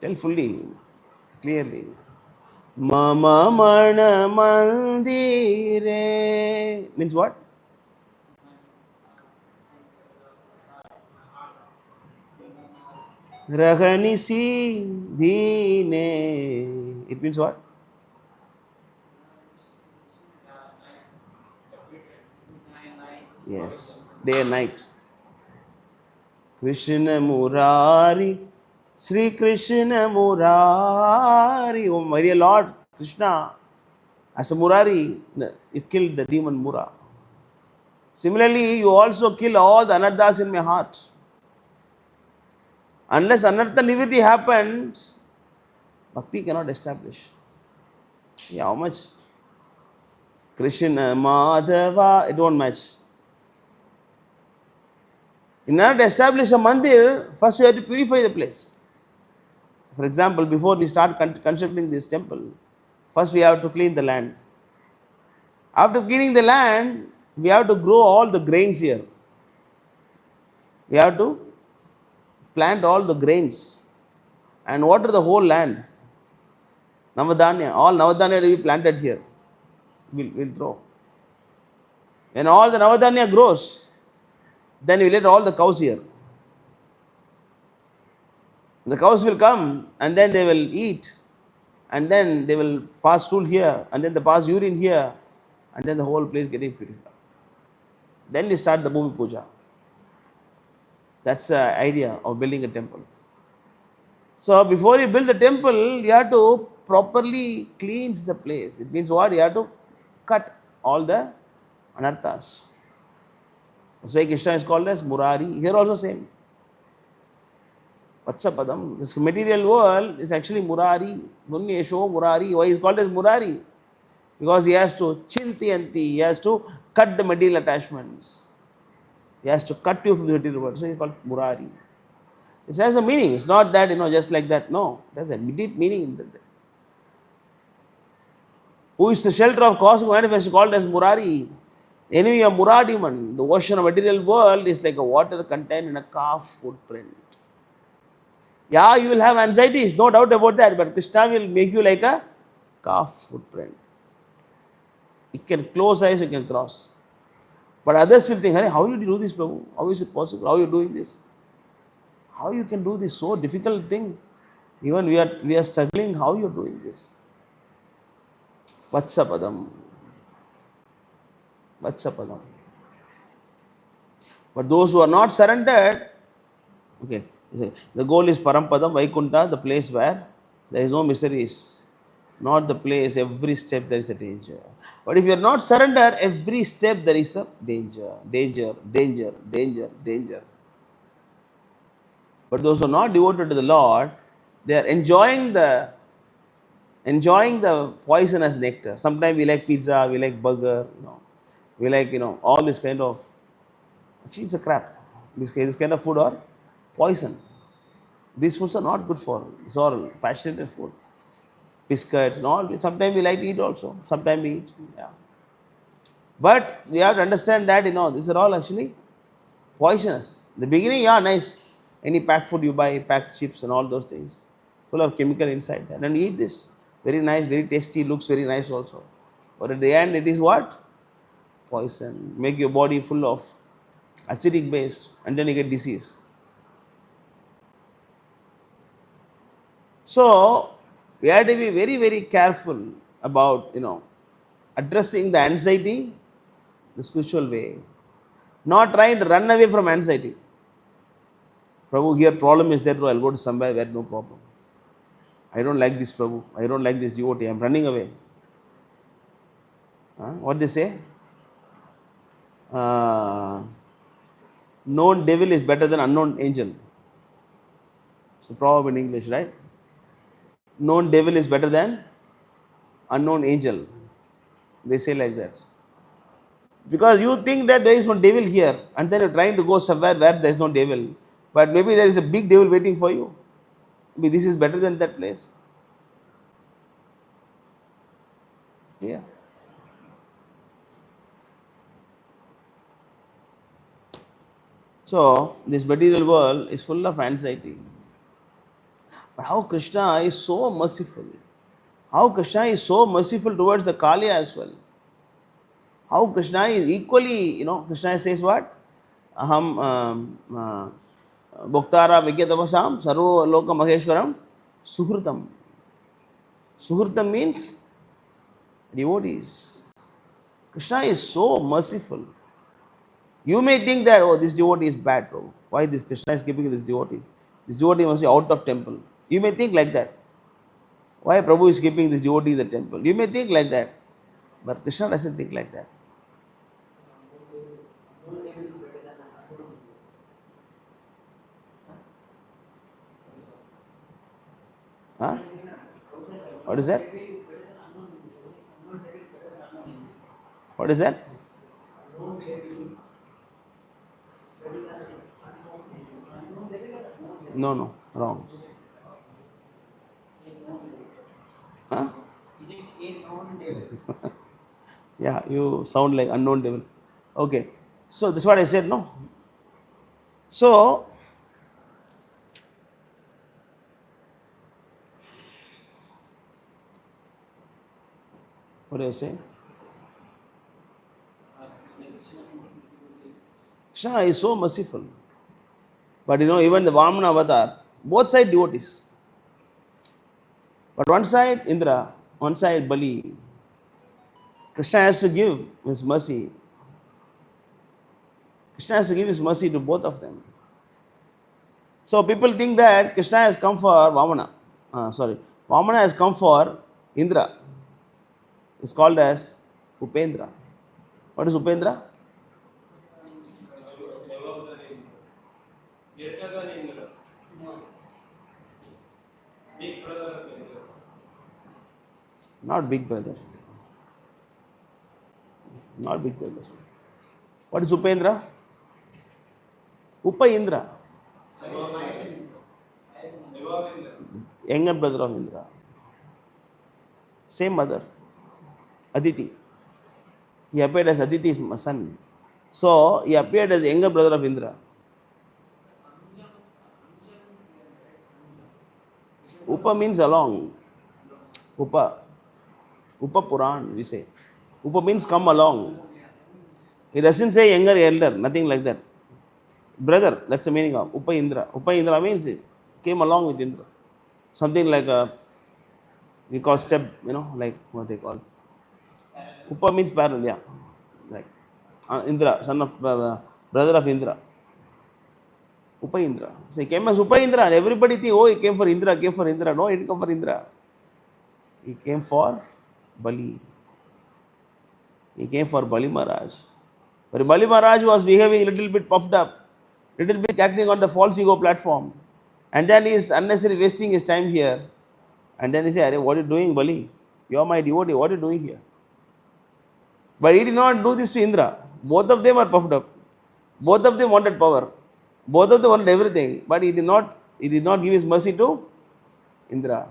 Tell fully, clearly. Mama Mana Mandire means what? Rahanisi Dine. It means what? Yes, day and night. Krishna Murari, Sri Krishna Murari. Oh, my dear Lord Krishna, as a Murari, you killed the demon Mura. Similarly, you also kill all the anarthas in my heart. Unless anartha nivritti happens, bhakti cannot establish. See how much? Krishna Madhava, it won't match. In order to establish a mandir, first you have to purify the place. For example, before we start constructing this temple, first we have to clean the land. After cleaning the land, we have to grow all the grains here. We have to plant all the grains and water the whole land. Navadanya, all Navadanya will be planted here. We'll throw. When all the Navadanya grows, then we let all the cows here. The cows will come and then they will eat, and then they will pass stool here, and then they pass urine here, and then the whole place getting purified. Then we start the Bhumi Puja. That's the idea of building a temple. So before you build a temple, you have to properly cleanse the place. It means what? You have to cut all the anarthas. That's why Krishna is called as Murari. Here also same. Vatsapadam. This material world is actually Murari. Munyesho Murari. Why is called as Murari? Because he has to chintiyanti. He has to cut the material attachments. He has to cut you from the material world. So he is called Murari. It has a meaning. It's not that, just like that. No. It has a deep meaning in that. Who is the shelter of cosmic manifestation called as Murari. Anyway, a Muradiman, the ocean of material world is like a water contained in a calf footprint. Yeah, you will have anxieties, no doubt about that, but Krishna will make you like a calf footprint. You can close eyes, you can cross. But others will think, hey, how did you do this, Prabhu? How is it possible? How are you doing this? How you can do this so difficult thing? Even we are struggling, how you are doing this? Vatsapadam. Vatsapadam. But those who are not surrendered, okay, the goal is Parampadam, Vaikunta, the place where there is no miseries. Not the place, every step there is a danger. But if you are not surrendered, every step there is a danger, danger, danger, danger, danger. But those who are not devoted to the Lord, they are enjoying the poisonous nectar. Sometimes we like pizza, we like burger, we like all this kind of. Actually, it's a crap. This kind of food are poison. These foods are not good for. It's all passionate food. Biscuits and all. Sometimes we like to eat also. Sometimes we eat. Yeah. But we have to understand that these are all actually poisonous. The beginning, yeah, nice. Any packed food you buy, packed chips and all those things, full of chemical inside. And then you eat this. Very nice, very tasty, looks very nice also. But at the end, it is what? Poison. Make your body full of acidic base, and then you get disease. So we have to be very, very careful about addressing the anxiety the spiritual way, not trying to run away from anxiety. Prabhu, here problem is there, I'll go to somewhere where no problem. I don't like this Prabhu, I don't like this devotee, I'm running away. What they say? Known devil is better than unknown angel. It's a proverb in English, right? Known devil is better than unknown angel. They say like that. Because you think that there is no devil here, and then you're trying to go somewhere where there is no devil. But maybe there is a big devil waiting for you. Maybe this is better than that place. Yeah. So, this material world is full of anxiety. But how Krishna is so merciful. How Krishna is so merciful towards the Kali as well. How Krishna is equally, Krishna says what? Aham Bhoktara Vikyatavasam Sarvo Loka Maheshwaram Suhrutam. Suhrutam means devotees. Krishna is so merciful. You may think that, oh, this devotee is bad, Prabhu. Why this Krishna is keeping this devotee? This devotee must be out of temple. You may think like that. Why Prabhu is keeping this devotee in the temple? You may think like that. But Krishna doesn't think like that. Huh? What is that? What is that? No, wrong. Huh? Yeah, you sound like unknown devil. Okay. So that's what I said, no? So, what do I say? Krishna is so merciful. But even the Vamana avatar, Both side devotees. But one side Indra, one side Bali. Krishna has to give his mercy. Krishna has to give his mercy to both of them. So people think that Krishna has come for Vamana. Vamana has come for Indra. It's called as Upendra. What is Upendra? Not big brother. Not big brother. What is Upendra? Upa Indra. Younger brother of Indra. Same mother. Aditi. He appeared as Aditi's son. So he appeared as younger brother of Indra. Upa means along. Upa. Upa Puran, we say. Upa means come along. It doesn't say younger, elder, nothing like that. Brother, that's the meaning of Upa Indra. Upa Indra means it came along with Indra. Something like we call step, like what they call. Upa means parallel, yeah. Like Indra, son of brother of Indra. Upa Indra. So he came as Upa Indra, and everybody think, oh, he came for Indra, came for Indra. No, he didn't come for Indra. He came for Bali. He came for Bali Maharaj. But Bali Maharaj was behaving a little bit puffed up, little bit acting on the false ego platform. And then he is unnecessarily wasting his time here. And then he said, what are you doing, Bali? You are my devotee, what are you doing here? But he did not do this to Indra. Both of them are puffed up. Both of them wanted power. Both of them wanted everything. But he did not give his mercy to Indra.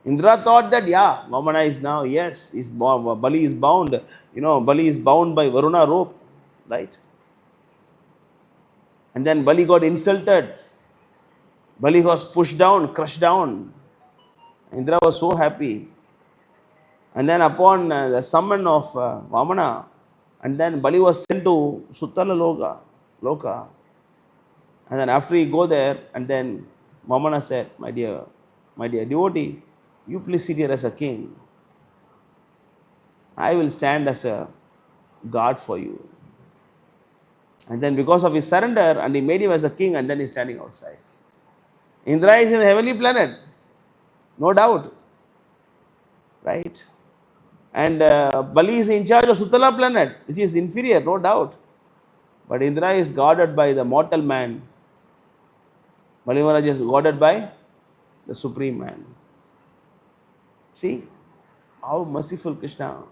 Indra thought that, yeah, Vamana is now, yes, Bali is bound. Bali is bound by Varuna rope, right? And then Bali got insulted. Bali was pushed down, crushed down. Indra was so happy. And then upon the summon of Vamana, and then Bali was sent to Suttala Loka. And then after he go there, and then Vamana said, my dear devotee, you please sit here as a king. I will stand as a guard for you. And then because of his surrender, and he made him as a king, and then he's standing outside. Indra is in the heavenly planet, no doubt. Right? And Bali is in charge of Suttala planet, which is inferior, no doubt. But Indra is guarded by the mortal man. Bali Maharaj is guarded by the supreme man. See how merciful Krishna.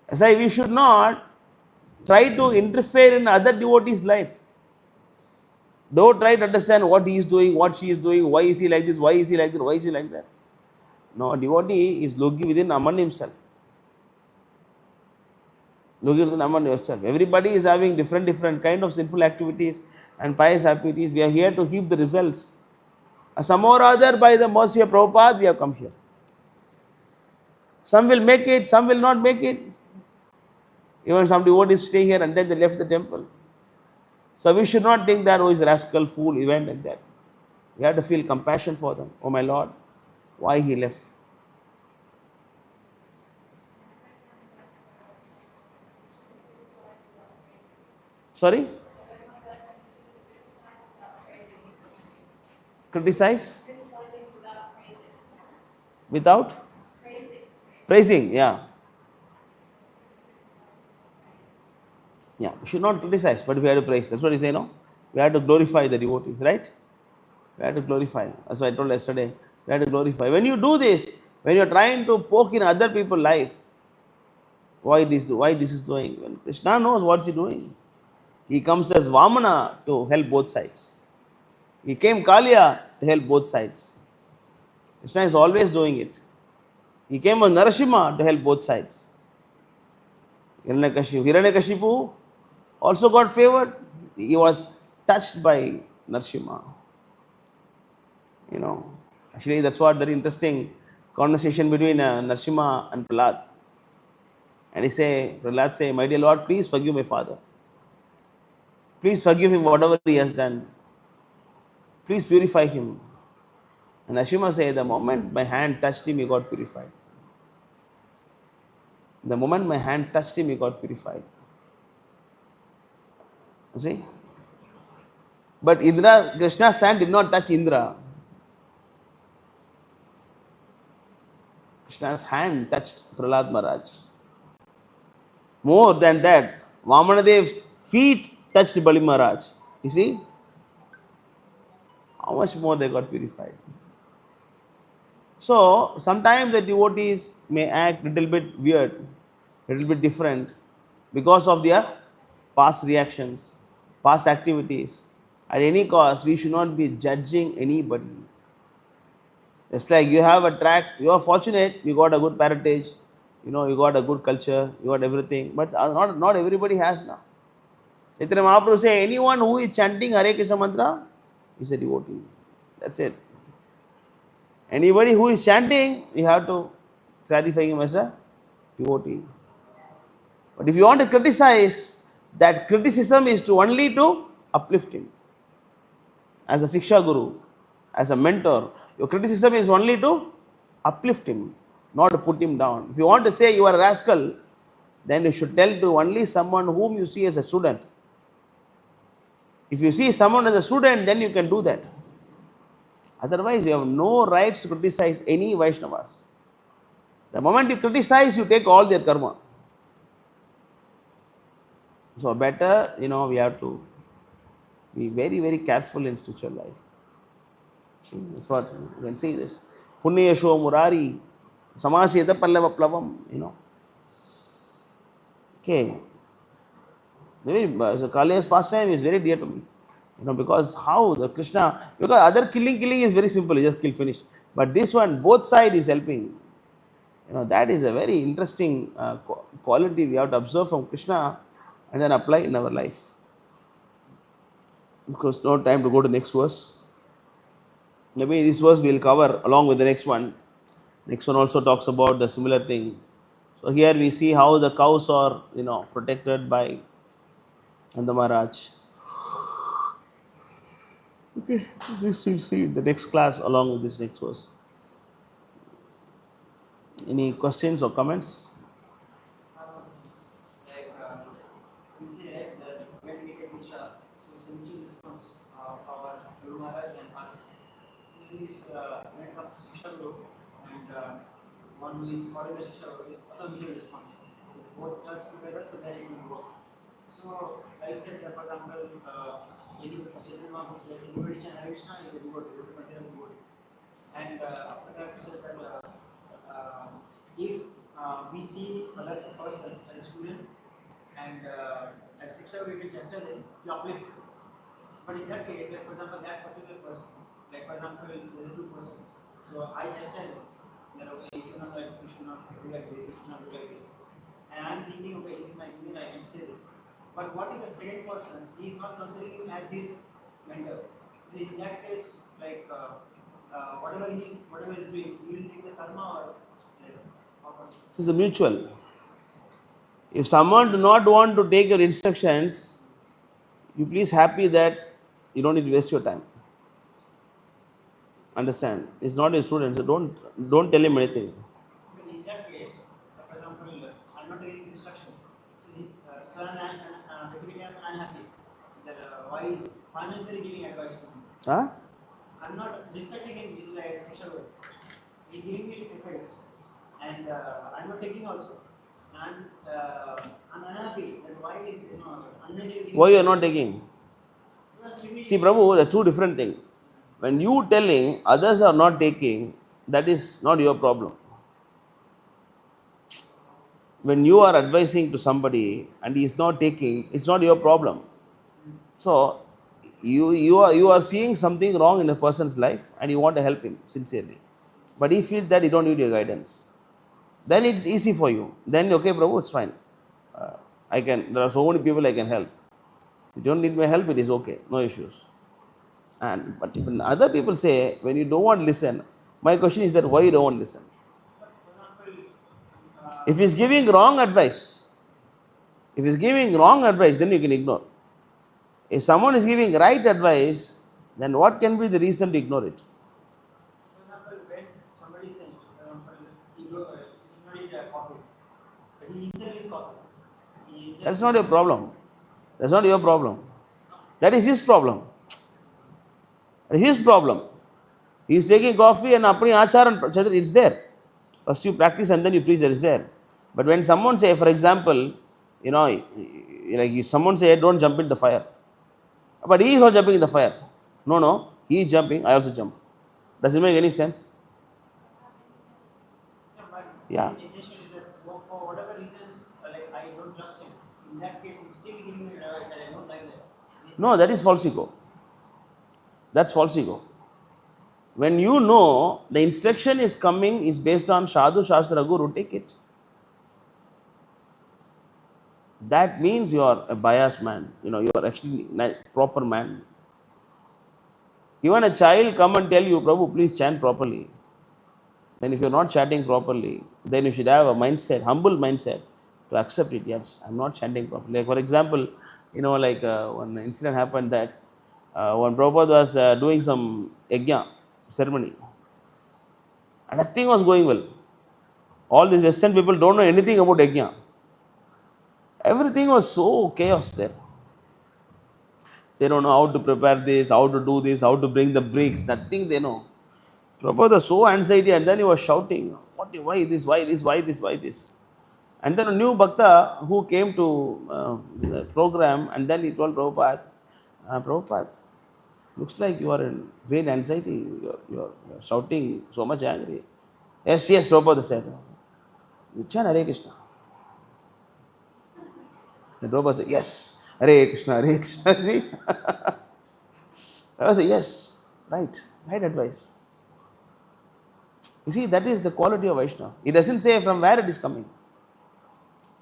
As we should not try to interfere in other devotees' life. Don't try to understand what he is doing, what she is doing, why is he like this, why is he like that, why is he like that. No, devotee is looking within Aman himself. Looking within Aman yourself. Everybody is having different kind of sinful activities and pious activities. We are here to heap the results. Some or other, by the mercy of Prabhupada, we have come here. Some will make it, some will not make it. Even some devotees stay here and then they left the temple. So we should not think that, oh, he's a rascal, fool, event like that. We have to feel compassion for them. Oh my Lord, why he left? Sorry? Criticize? Without? Praising, yeah. Yeah, we should not criticize, but we have to praise. That's what you say, no? We have to glorify the devotees, right? We have to glorify. That's what I told yesterday. We have to glorify. When you do this, when you're trying to poke in other people's life, why this is doing? When Krishna knows what's he doing. He comes as Vamana to help both sides. He came Kaliya to help both sides. Krishna is always doing it. He came as Narasimha to help both sides. Hiranyakashipu also got favored. He was touched by Narasimha. Actually that's what very interesting conversation between Narasimha and Prahlad. And Prahlad say, my dear Lord, please forgive my father. Please forgive him whatever he has done. Please purify him. And Ashima said, the moment my hand touched him, he got purified. The moment my hand touched him, he got purified. You see? But Indra, Krishna's hand did not touch Indra. Krishna's hand touched Prahlad Maharaj. More than that, Vamanadev's feet touched Bali Maharaj. You see? How much more they got purified. So, sometimes the devotees may act little bit weird, little bit different because of their past reactions, past activities. At any cost, we should not be judging anybody. It's like you have a track, you are fortunate, you got a good parentage, you got a good culture, you got everything, but not everybody has now. Chaitanya Mahaprabhu say, anyone who is chanting Hare Krishna mantra is a devotee. That's it. Anybody who is chanting, you have to clarify him as a devotee. But if you want to criticize, that criticism is to only to uplift him. As a Siksha Guru, as a mentor, your criticism is only to uplift him, not to put him down. If you want to say you are a rascal, then you should tell to only someone whom you see as a student. If you see someone as a student, then you can do that. Otherwise, you have no rights to criticize any Vaishnavas. The moment you criticize, you take all their karma. So better, we have to be very, very careful in spiritual life. See, that's what you can see this. Punyasho Murari, Samasheta Pallava Plavam, Okay. So Kaliya's pastime is very dear to me. Because how the Krishna, because other killing is very simple, you just kill, finish. But this one, both side is helping. That is a very interesting quality we have to observe from Krishna and then apply in our life. Of course, no time to go to the next verse. Maybe this verse we will cover along with the next one. Next one also talks about the similar thing. So here we see how the cows are, protected by Nanda Maharaj. Okay, this we'll see in the next class along with this next verse. Any questions or comments? We say that when we get Isha, so it's a mutual response of our Guru Maharaj and us. Since when it comes to Shiksha Guru and one who is following the Shiksha Guru, also mutual response. Both us together so that it will work. So, like I said, for example, Chaitanya Mahaprabhu says, anybody chant Hare Krishna is a devotee, you consider a devotee. And after that, we said that if we see another person as a student and as Shiksha we can just tell him, you uplift. But in that case, like for example, that particular person, like for example, there are two persons. So I just tell him that okay, you should not like, you should not do like this, you should not do like this. And I'm thinking, okay, it's my opinion, I can say this. But what if the second person, he is not considering him as his mentor? So in that case, like whatever he is doing, he will take the karma or like, This is a mutual. If someone do not want to take your instructions, you please happy that you don't need to waste your time. Understand? It's not a student, so don't tell him anything. But in that case, for example, I'm not taking his instruction. So I'm basically I'm unhappy that why is unnecessarily giving advice to me. Huh? I'm not respecting him. He's like a Shiksha Guru. He's giving me advice, and I'm not taking also. And I'm unhappy that why is unnecessarily. Why you are not taking? See, Prabhu, there are two different things. When you telling others are not taking, that is not your problem. When you are advising to somebody and he is not taking, it's not your problem. So you are seeing something wrong in a person's life and you want to help him sincerely. But he feels that he don't need your guidance. Then it's easy for you. Then okay, Prabhu, it's fine. There are so many people I can help. If you don't need my help, it is okay, no issues. But if other people say, when you don't want to listen, my question is that why you don't want to listen? If he's giving wrong advice, then you can ignore. If someone is giving right advice, then what can be the reason to ignore it? For example, when somebody says, he should not eat coffee, but he himself is coffee. He That's just not your problem. That's not your problem. That is his problem. That is his problem. He is taking coffee and apni achar and chadar, it's there. First you practice and then you preach, that is there. But when someone say, for example, like if someone say, don't jump in the fire. But he is not jumping in the fire. No, no, he is jumping, I also jump. Does it make any sense? yeah, but Yeah. his intention is that for whatever reasons, like I don't trust him. In that case, he's still giving me advice that I don't like that. No, that is false ego. That's false ego. When you know the instruction is coming is based on Sadhu Shastra Guru, take it. That means you are a biased man. You are actually proper man. Even a child come and tell you, Prabhu, please chant properly. Then if you're not chanting properly, then you should have a mindset, humble mindset to accept it. Yes, I'm not chanting properly. Like for example, one incident happened that when Prabhupada was doing some yajna ceremony, and nothing was going well. All these Western people don't know anything about yajna. Everything was so chaos there. They don't know how to prepare this, how to do this, how to bring the bricks, nothing they know. Prabhupada was so anxiety and then he was shouting, why this, why this, why this, why this? And then a new Bhakta who came to the program and then he told Prabhupada, Prabhupada, looks like you are in great anxiety, you're shouting so much angry. Yes, yes, Prabhupada said, you chant Hare Krishna. Then Prabhupada said, yes, Hare Krishna, Hare Krishna. See? I said, yes, right advice. You see, that is the quality of Vaishnava. It doesn't say from where it is coming.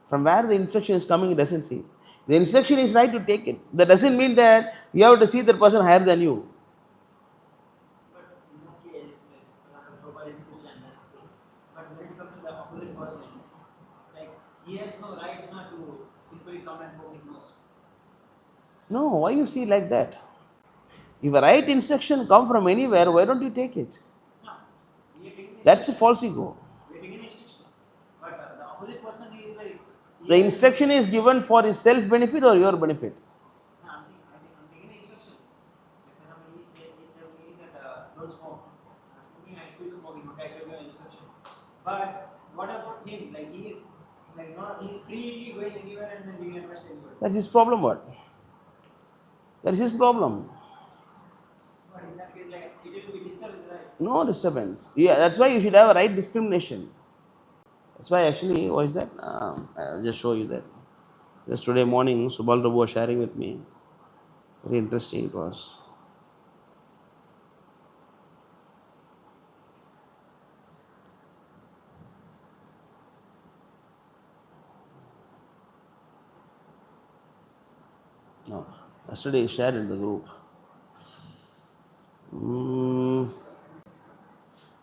From where the instruction is coming, it doesn't say. The instruction is right to take it. That doesn't mean that you have to see the person higher than you. But in that case, like, for example, Prabhupada is Christian, that's okay. But when it comes to the opposite person, like, he has no right not to simply come and poke his nose. No, why you see like that? If a right instruction come from anywhere, why don't you take it? No, we are taking the That's a instruction. false ego. We are taking the instruction. But the opposite person is like, he The has no. instruction is given for his self benefit or your benefit. No, I'm taking the instruction. Like, for example, he told me that don't smoke. Smoking, I quit smoking. Okay, I took the instruction. But what about him? Like, he is like not, he's freely going anywhere and then giving advice to anybody. That's his problem. What? That's his problem. But in that case, like, it will be disturbed, right? No disturbance. Yeah, that's why you should have a right discrimination. That's why actually, what is that? I'll just show you that. Just today morning, Subal Prabhu was sharing with me. Very interesting it was. No, yesterday he shared in the group. Mm,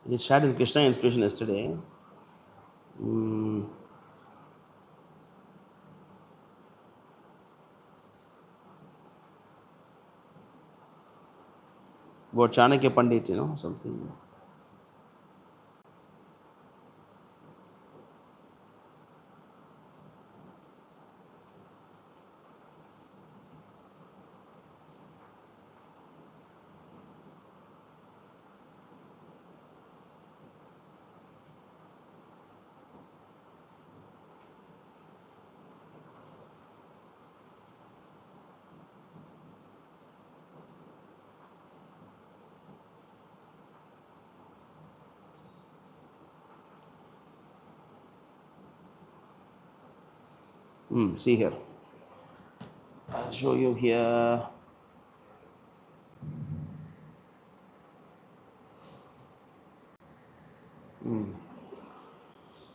he shared in Krishna Inspiration yesterday. Mm, about Chanakya Pandit, something. See here. I'll show you here.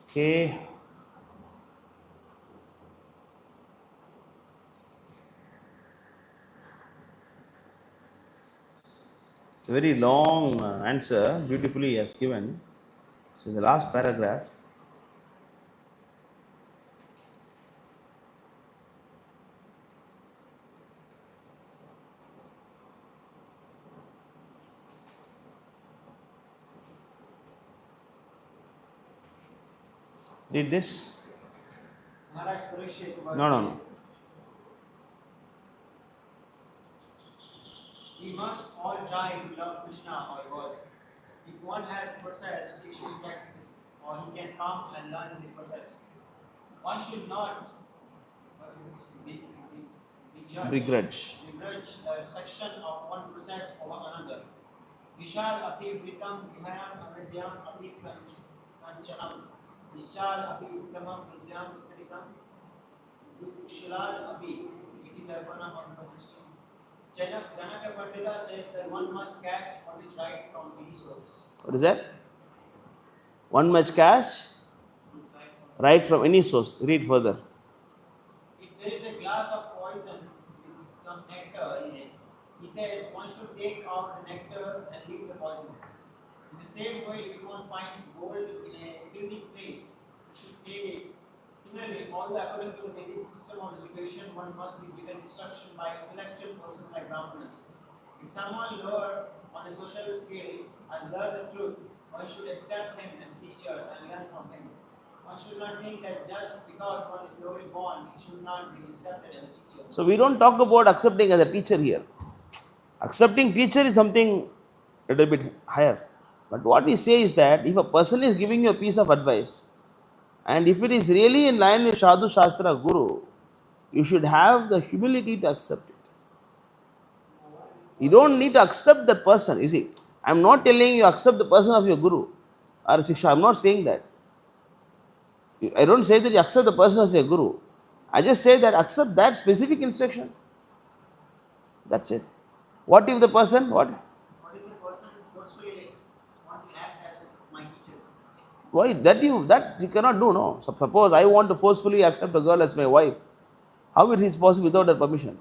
Okay. It's a very long answer, beautifully he has given. So, in the last paragraph, Read this. Maharaj Parikshit was No, no, saying, no. we must all try to love Krishna or God. If one has process, he should practice it, or he can come and learn this process. One should not what is this, Begrudge. begrudge the section of one process over another. Vishal api vritam vihayam avidyam api kanchanam. Vishal api uttamam vidyam sthritam. Shilal api iti darpanam anupasishtam. Janaka Pandita says that one must catch what is right from any source. What is that? One must catch right from any source. Read further. If there is a glass of poison with some nectar in it, he says one should take out the nectar and leave the poison. In the same way, if one finds gold in a filthy place, he should take it. Similarly, although according to the Vedic system of education, one must be given instruction by intellectual persons like Brahmanas. If someone lower on the social scale has learned the truth, one should accept him as a teacher and learn from him. One should not think that just because one is lowly born, he should not be accepted as a teacher. So we don't talk about accepting as a teacher here. Accepting teacher is something a little bit higher. But what we say is that if a person is giving you a piece of advice, and if it is really in line with Sadhu Shastra Guru, you should have the humility to accept it. You don't need to accept that person. You see, I'm not telling you accept the person of your Guru or Shiksha. I'm not saying that. I don't say that you accept the person as your Guru. I just say that accept that specific instruction. That's it. What if the person, what? What if the person forcefully want to act as my teacher? Why? That you cannot do, no. So suppose I want to forcefully accept a girl as my wife. How it is possible without her permission?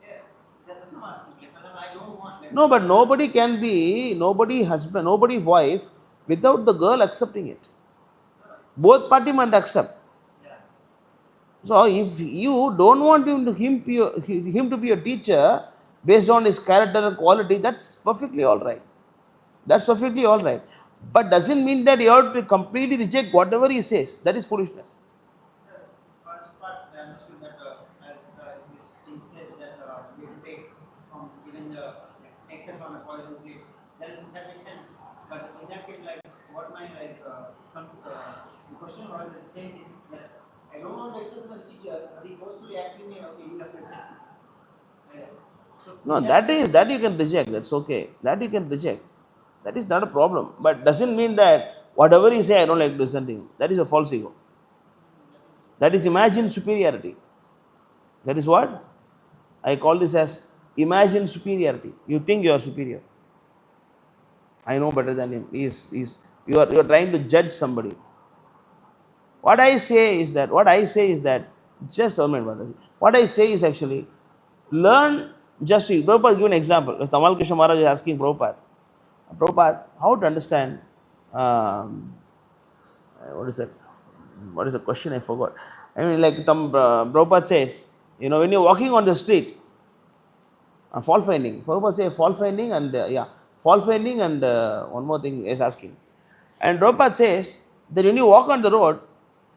Yeah, that's what I'm asking. Like, I don't want that. No, but nobody can be, nobody husband, nobody wife without the girl accepting it. Both party must accept. Yeah. So if you don't want him to be a teacher based on his character and quality, that's perfectly all right. That's perfectly all right. But doesn't mean that you have to completely reject whatever he says. That is foolishness. The first part I understood that as this thing says that we have to take from even the nectar from a poison tree. That makes sense. But in that case, like what my the question was the same thing that I don't want to accept him as a teacher, but he forcefully acting me. Okay, you have to accept him. Yeah. So No, that you can reject. That's okay. That you can reject. That is not a problem. But doesn't mean that whatever he say, I don't like to listen to him. That is a false ego. That is imagined superiority. That is what? I call this as imagined superiority. You think you are superior. I know better than him. You are trying to judge somebody. What I say is that just a minute, Mataji. What I say is actually learn just see. Prabhupada give an example. If Tamal Krishna Maharaj is asking Prabhupada, how to understand what is that? What is the question? I forgot. I mean, like Prabhupada says, when you're walking on the street, fault finding. Prabhupada says fault finding and fault finding and one more thing is asking. And Prabhupada says that when you walk on the road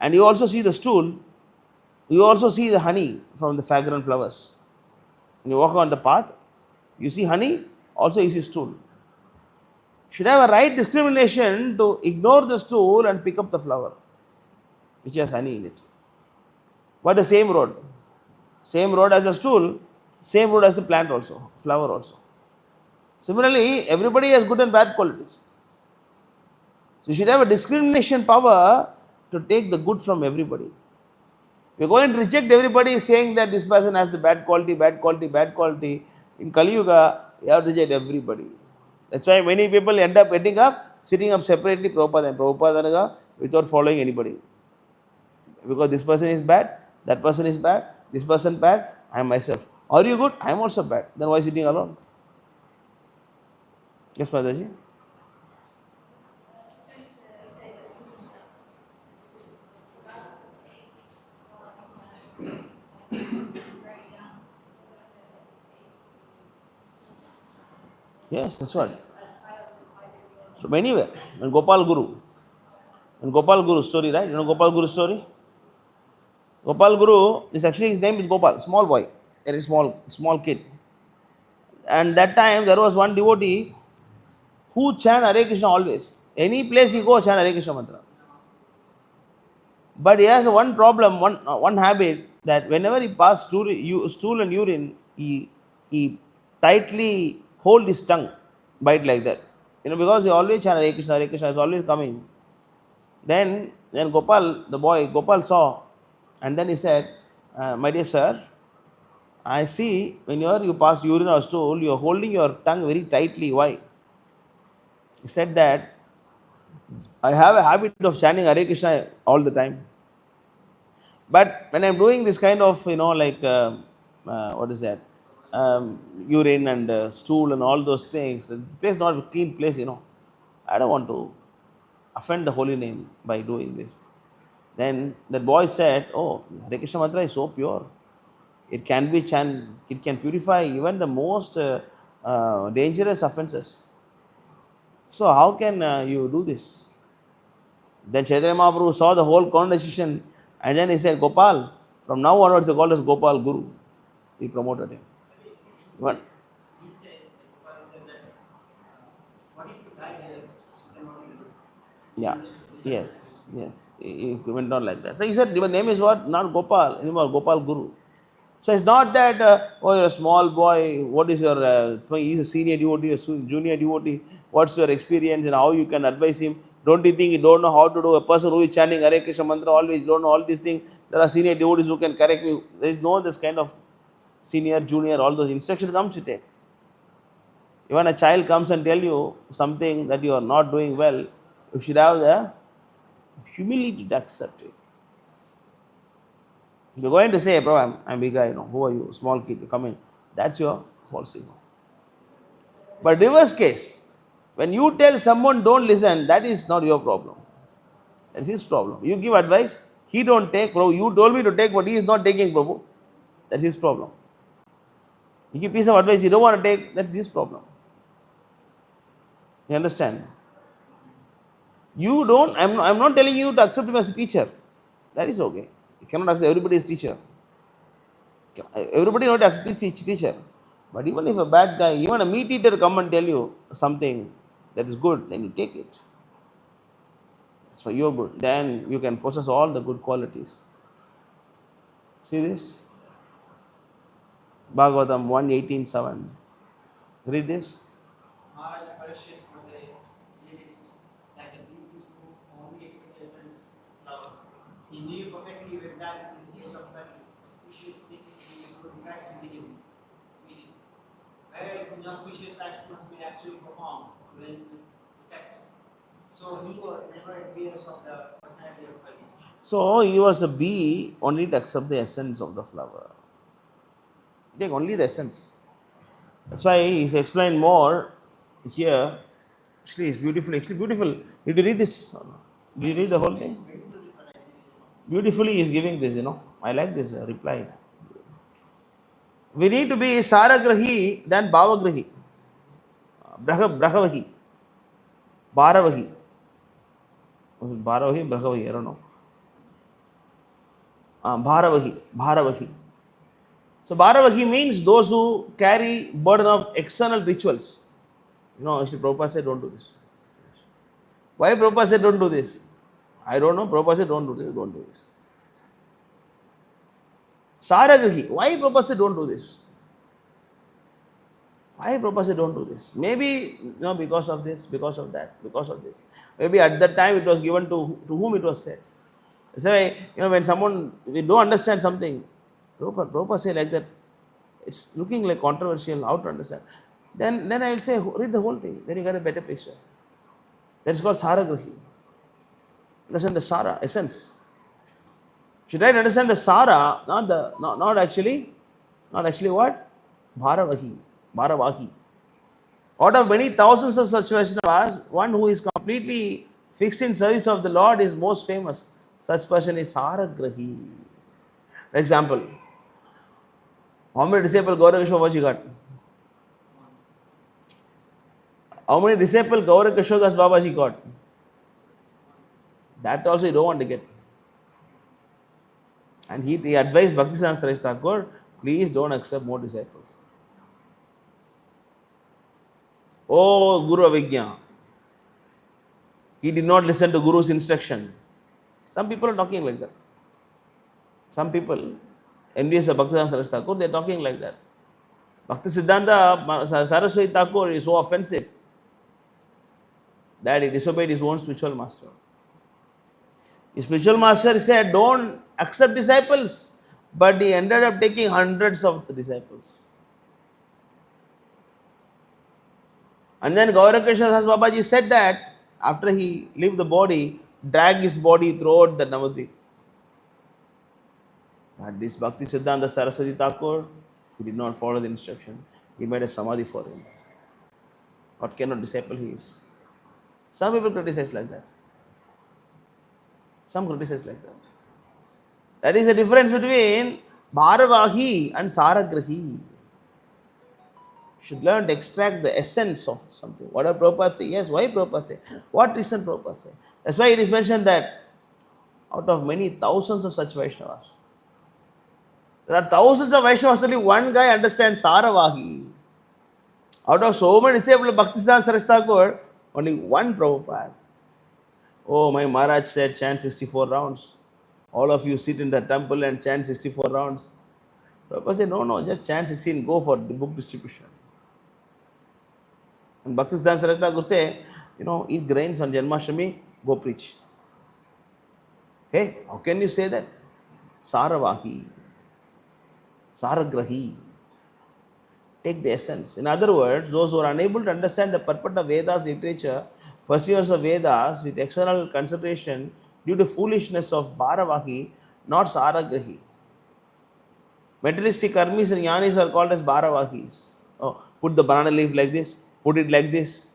and you also see the stool, you also see the honey from the fragrant flowers. When you walk on the path, you see honey, also you see stool. Should have a right discrimination to ignore the stool and pick up the flower, which has honey in it. But the same road as a stool, same road as the plant also, flower also. Similarly, everybody has good and bad qualities. So you should have a discrimination power to take the good from everybody. We're going to reject everybody saying that this person has the bad quality, bad quality, bad quality. In Kali Yuga, you have to reject everybody. That's why many people end up sitting up separately, Prabhupada without following anybody. Because this person is bad, that person is bad, this person bad, I am myself. Are you good? I am also bad. Then why sitting alone? Yes, Mataji? Yes, that's what. From anywhere. And Gopal Guru. In Gopal Guru story, right? You know Gopal Guru story? Gopal Guru is actually, his name is Gopal, small boy, very small kid. And that time there was one devotee who chant Hare Krishna always. Any place he go, chant Hare Krishna mantra. But he has one problem, one habit, that whenever he passed stool and urine, he tightly hold his tongue, bite like that. Because he always chant Hare Krishna is always coming. Then the boy Gopal saw, and then he said, "My dear sir, I see whenever you pass urine or stool, you are holding your tongue very tightly. Why?" He said that, "I have a habit of chanting Hare Krishna all the time. But when I'm doing this kind of, like, what is that? Urine and stool and all those things, the place is not a clean place. I don't want to offend the holy name by doing this." Then that boy said, "Oh, Hare Krishna mantra is so pure. It can be it can purify even the most dangerous offenses. So how can you do this?" Then Chaitanya Mahaprabhu saw the whole conversation, and then he said, "Gopal, from now onwards you call us Gopal Guru." He promoted him. One, He said, Gopal said that, what if you die here? So then what will you do? He yeah, understood this. yes. He went on like that. So he said, "Your name is what? Not Gopal anymore, Gopal Guru." So it's not that, oh, you're a small boy, what is your, he's a senior devotee, a junior devotee, what's your experience and how you can advise him? Don't you think you don't know how to do? A person who is chanting Hare Krishna mantra always don't know all these things. There are senior devotees who can correct me. There is no this kind of senior, junior, all those instructions comes to take. Even a child comes and tell you something that you are not doing well, you should have the humility to accept it. You're going to say, "Bro, I'm big guy, who are you? Small kid, you coming." That's your false ego. But reverse case, when you tell someone don't listen, that is not your problem. That's his problem. You give advice, he don't take, Prabhu. You told me to take, but he is not taking, Prabhu. That's his problem. You give piece of advice, you don't want to take, that's his problem. You understand? I'm not telling you to accept him as a teacher. That is okay. You cannot accept everybody as teacher. Everybody not accept teacher. But even if a bad guy, even a meat eater come and tell you something that is good, then you take it. So you're good. Then you can possess all the good qualities. See this? Bhagavatam 1:18-7. Read this. Maharaj Parashit was a lyricist, like a bee who only accepts the essence flower. He knew perfectly with that at his age of 30, auspicious things could practice immediately. Whereas inauspicious acts must be actually performed when effects. So he was never envious of the personality of Kali. So he was a bee only to accept the essence of the flower. Take only the essence. That's why he's explained more here. Actually, it's beautiful. Actually, beautiful. Did you read this? Did you read the whole thing? Beautifully, he's giving this. I like this reply. We need to be Saragrahi than Bhavagrahi. Brahavahi. Bharavahi. Bharavahi, Brahavahi, I don't know. Bharavahi. So Bharavahi means those who carry burden of external rituals. Actually Prabhupada said don't do this. Why Prabhupada said don't do this? I don't know. Prabhupada said don't do this. Saragrahi. Why Prabhupada said don't do this? Why Prabhupada said don't do this? Maybe because of this, because of that, because of this. Maybe at that time it was given to whom it was said. So when we don't understand something, Prabhupada say like that, it's looking like controversial, how to understand. Then I will say read the whole thing, then you get a better picture. That's called Saragrahi. Understand the Sara, essence. Should I understand the Sara, not actually what? Bharavahi. Out of many thousands of such Vaishnavas, one who is completely fixed in service of the Lord is most famous. Such person is Saragrahi. For example, how many disciples Gauranga Babaji got? How many disciples Gauranga Das Babaji got? That also you don't want to get. And he advised Bhaktisiddhanta Saraswati Thakur, please don't accept more disciples. Oh, Guru Avijñā. He did not listen to Guru's instruction. Some people are talking like that. Some people, envious of Bhaktisiddhanta Saraswati Thakur, they are talking like that. Bhaktisiddhanta Saraswati Thakur is so offensive that he disobeyed his own spiritual master. His spiritual master said, don't accept disciples. But he ended up taking hundreds of the disciples. And then Gaurakrishna Das Babaji said that after he left the body, drag his body throughout the Navadvip. But this Bhakti Siddhanta Saraswati Thakur, he did not follow the instruction. He made a samadhi for him. What kind of disciple he is? Some people criticize like that. Some criticize like that. That is the difference between Bharavahi and Saragrahi. Should learn to extract the essence of something. What does Prabhupada say? Yes, why Prabhupada say? What reason Prabhupada say? That's why it is mentioned that out of many thousands of such Vaishnavas, there are thousands of Vaishnavas, only one guy understands Saravahi. Out of so many disciples of Bhaktisiddhanta Saraswati Thakur, only one Prabhupada. Oh, my Maharaj said chant 64 rounds. All of you sit in the temple and chant 64 rounds. Prabhupada said, no, just chant 16, go for the book distribution. And Bhaktisiddhanta Saraswati Thakur say, eat grains on Janmashtami, go preach. Hey, how can you say that? Saravahi, Saragrahi. Take the essence. In other words, those who are unable to understand the purport of Vedas literature, pursuers of Vedas with external consideration due to foolishness of Bharavahi, not Saragrahi. Materialistic karmis and jnanis are called as Bharavahis. Oh, put the banana leaf like this, put it like this.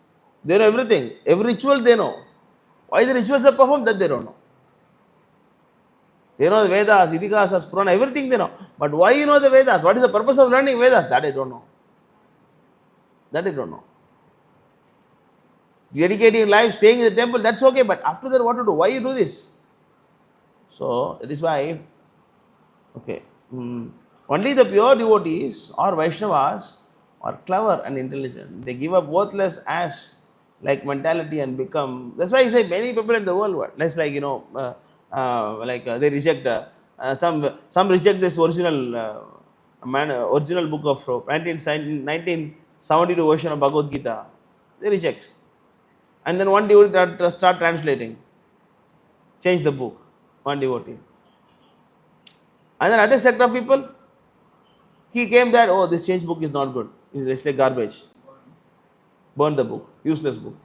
They know everything. Every ritual they know. Why the rituals are performed, that they don't know. They know the Vedas, Idikasas, Purana, everything they know. But why you know the Vedas? What is the purpose of learning Vedas? That I don't know. That I don't know. Dedicating life, staying in the temple, that's okay. But after that, what to do? Why you do this? So, that is why, okay. Only the pure devotees or Vaishnavas are clever and intelligent. They give up worthless ass like mentality and become. That's why I say many people in the world, that's like, they reject, some reject this original original book of 1972 version of Bhagavad Gita. They reject. And then one devotee start translating. Change the book. One devotee. And then other sect of people, he came that, oh, this change book is not good. It's like garbage. Burn the book. Useless book.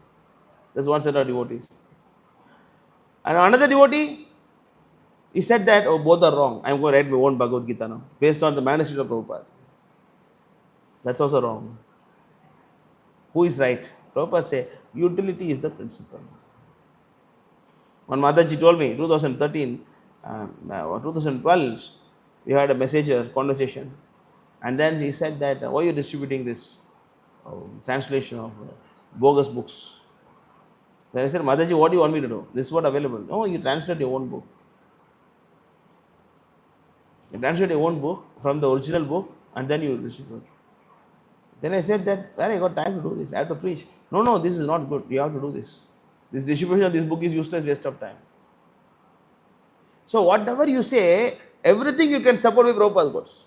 That's one set of devotees. And another devotee, he said that, oh, both are wrong. I'm going to write my own Bhagavad Gita now, based on the manuscript of Prabhupada. That's also wrong. Who is right? Prabhupada say, utility is the principle. One Mataji told me, 2013, 2012, we had a messenger conversation. And then he said that, why are you distributing this translation of bogus books? Then I said, Mataji, what do you want me to do? This is what available. No, you translate your own book. You translate your own book from the original book and then you distribute. Then I said that, well, I got time to do this. I have to preach. No, this is not good. You have to do this. This distribution of this book is useless, waste of time. So whatever you say, everything you can support with Prabhupada's quotes.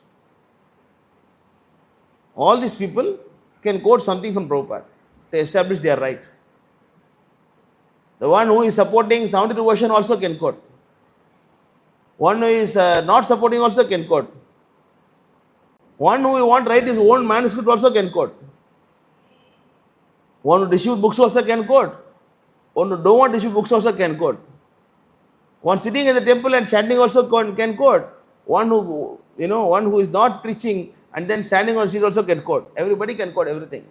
All these people can quote something from Prabhupada to establish their right. The one who is supporting 72 version also can quote. One who is not supporting also can quote. One who want to write his own manuscript also can quote. One who distribute books also can quote. One who don't want to distribute books also can quote. One sitting in the temple and chanting also can quote. One who is not preaching and then standing on seat also can quote. Everybody can quote everything.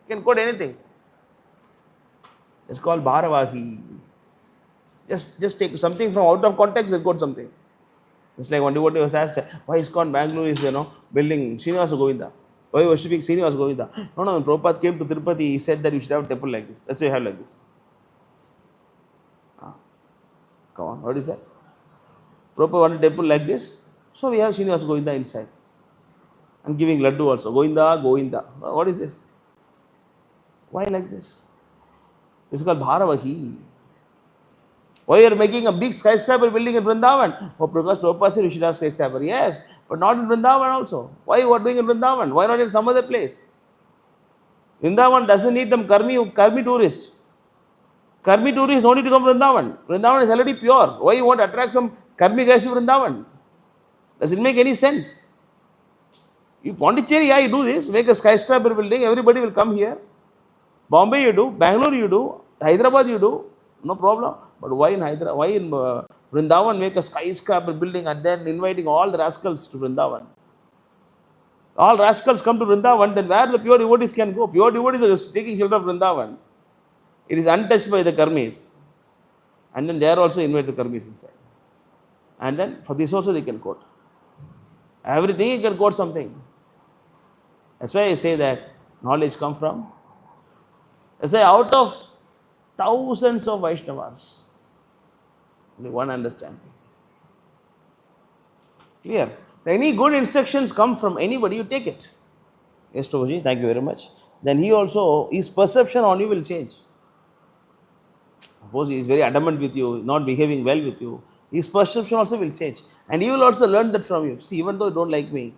Can quote anything. It's called Bharavahi. Just take something from out of context and quote something. It's like one devotee was asked, why ISKCON Bangalore is building Srinivasa Govinda? Why worshipping Srinivasa Govinda? No, when Prabhupada came to Tirupati, he said that you should have a temple like this. That's why you have like this. Come on, what is that? Prabhupada wanted a temple like this. So we have Srinivasa Govinda inside. And giving laddu also. Govinda, Govinda. What is this? Why like this? This is called Bharavahi. Why you are making a big skyscraper building in Vrindavan? Oh, because Prabhupada said we should have skyscraper. Yes, but not in Vrindavan also. Why you are doing in Vrindavan? Why not in some other place? Vrindavan doesn't need them Karmi tourists. Karmi tourists don't need to come to Vrindavan. Vrindavan is already pure. Why you want to attract some Karmi guys to Vrindavan? Does it make any sense? You Pondicherry, yeah, you do this, make a skyscraper building, everybody will come here. Bombay you do, Bangalore you do, Hyderabad you do, no problem. But why in Hyderabad? Why in Vrindavan make a skyscraper building and then inviting all the rascals to Vrindavan? All rascals come to Vrindavan, then where the pure devotees can go? Pure devotees are taking shelter of Vrindavan. It is untouched by the karmis. And then they are also invite the karmis inside. And then for this also they can quote. Everything you can quote something. That's why I say that knowledge comes from. That's why out of thousands of Vaishnavas, only one understanding. Clear? Any good instructions come from anybody, you take it. Yes, Prabhuji, thank you very much. Then he also, his perception on you will change. Suppose he is very adamant with you, not behaving well with you, his perception also will change. And he will also learn that from you. See, even though you don't like me,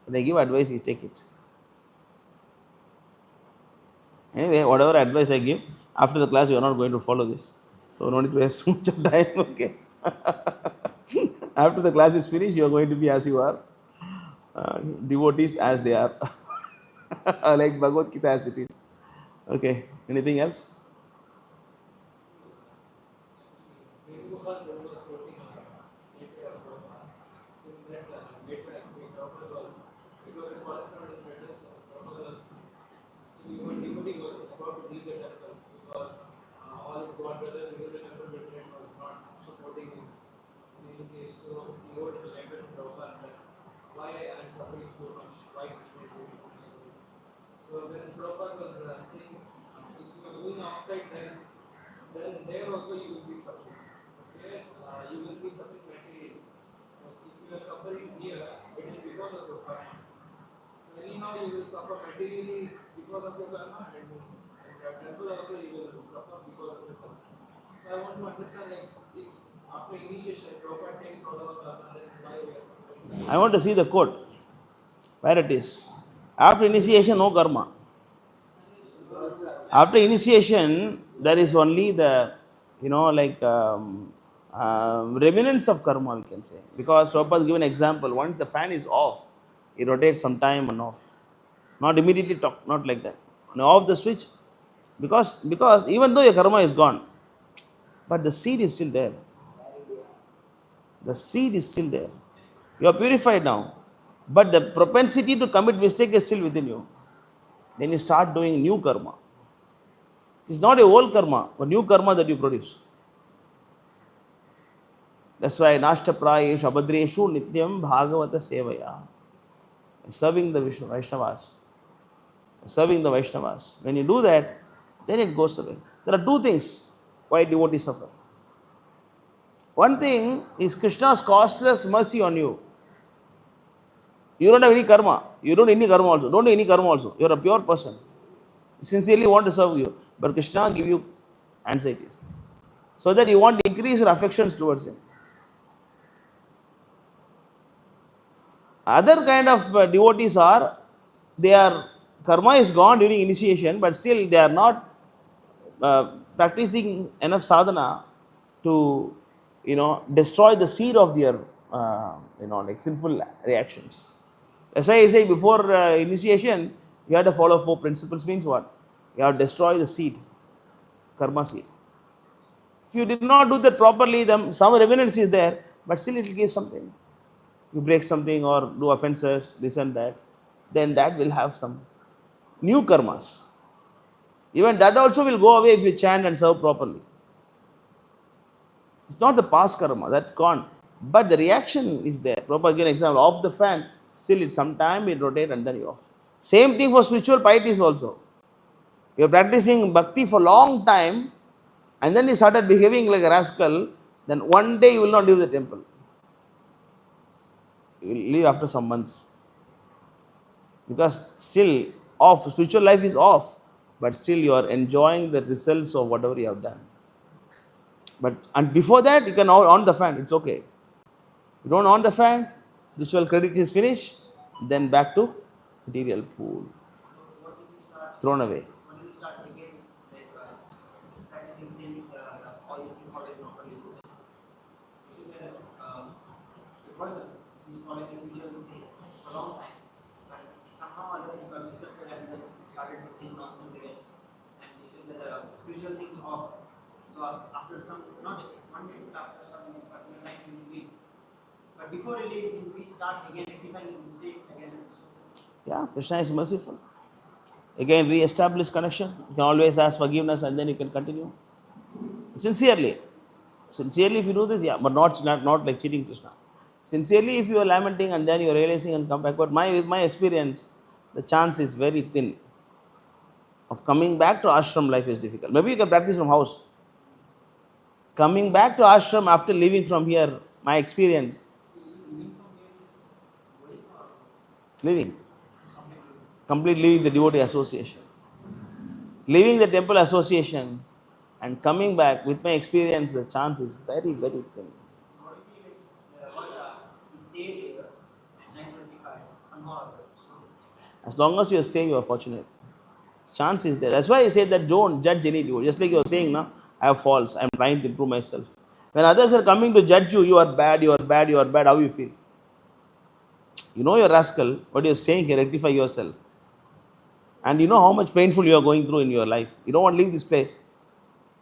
when I give advice, he take it. Anyway, whatever advice I give, after the class, you are not going to follow this. So, no need to waste too much of time, okay? After the class is finished, you are going to be as you are, devotees as they are, like Bhagavad Gita as it is. Okay, anything else? Even devotee was about to leave the temple because all his god brothers in the temple president was not supporting him. In any case, so he wrote a letter to Prabhupada that why I am suffering so much, why Krishna is going through this way. So when Prabhupada was saying, if you are going outside then there also you will be suffering. There you will be suffering materially. But if you are suffering here, it is because of your karma. So anyhow you will suffer materially because of your karma, and temple also you will suffer because of your karma. So I want to understand, like, if after initiation Prabhupada takes all our karma, then why we are suffering? I want to see the quote, where it is. After initiation, no karma. After initiation, there is only the, remnants of karma, we can say. Because Prabhupada given an example, once the fan is off, it rotates some time and off. Not immediately talk, not like that. Now off the switch, because even though your karma is gone, but the seed is still there. The seed is still there. You are purified now, but the propensity to commit mistake is still within you. Then you start doing new karma. It is not a old karma, but new karma that you produce. That's why Nashta Prayeshu Abhadreshu Nityam Bhagavata Sevaya. Serving the Vaishnavas. Serving the Vaishnavas. When you do that, then it goes away. There are two things why devotees suffer. One thing is Krishna's costless mercy on you. You don't have any karma. You don't do any karma also. Don't do any karma also. You are a pure person. Sincerely want to serve you. But Krishna give you anxieties. So that you want to increase your affections towards him. Other kind of devotees are, their karma is gone during initiation, but still they are not practicing enough sadhana to, destroy the seed of their, sinful reactions. That's why I say before initiation, you have to follow 4 principles. Means what? You have to destroy the seed, karma seed. If you did not do that properly, then some remnants is there, but still it will give something. You break something or do offenses, this and that, then that will have some new karmas. Even that also will go away if you chant and serve properly. It's not the past karma, that gone. But the reaction is there. Prabhupada give an example. Off the fan, still it sometime it rotate and then you off. Same thing for spiritual pieties also. You are practicing bhakti for long time and then you started behaving like a rascal. then one day you will not leave the temple. You will leave after some months. Because still off, spiritual life is off, but still you are enjoying the results of whatever you have done. But and before that, you can on the fan, it's okay. You don't on the fan, spiritual credit is finished, then back to material pool, What did you start? thrown away. When did you start again, like practicing same all these things what I normally do? You see that the person is following the spiritual thing for a long time, but somehow other you got distracted and then started the same nonsense again. And you see that spiritual thing off. So after some, not one minute, after some particular time you will leave. But before releasing, we start again rectifying his mistake again. Yeah, Krishna is merciful. Again, re-establish connection. You can always ask forgiveness and then you can continue. Sincerely. Sincerely, if you do this, yeah, but not like cheating Krishna. Sincerely, if you are lamenting and then you are realizing and come back. But with my experience, the chance is very thin of coming back to ashram life is difficult. Maybe you can practice from house. Coming back to ashram after leaving from here, my experience, Living from here is going or leaving, completely. complete leaving the devotee association. Leaving the temple association and coming back, with my experience, the chance is very, very thin. What if he stays here at 9:25 somehow or other? So As long as you stay, you are fortunate. Chance is there. That's why I say that don't judge any devotee. Just like you are saying, now, I have faults. I am trying to improve myself. When others are coming to judge you, you are bad, you are bad, you are bad, how you feel? You know you're rascal, but you're saying here, rectify yourself. And you know how much painful you are going through in your life. You don't want to leave this place.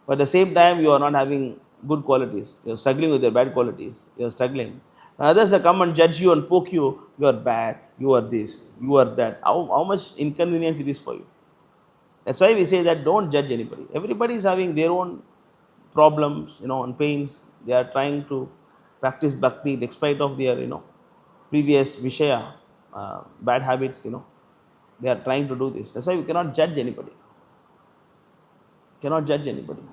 But at the same time, you are not having good qualities. You're struggling with your bad qualities. You're struggling. When others are come and judge you and poke you, you are bad, you are this, you are that. How much inconvenience it is for you. That's why we say that don't judge anybody. Everybody is having their own problems, and pains. They are trying to practice bhakti despite of their, previous vishaya, bad habits, They are trying to do this. That's why we cannot judge anybody. Cannot judge anybody.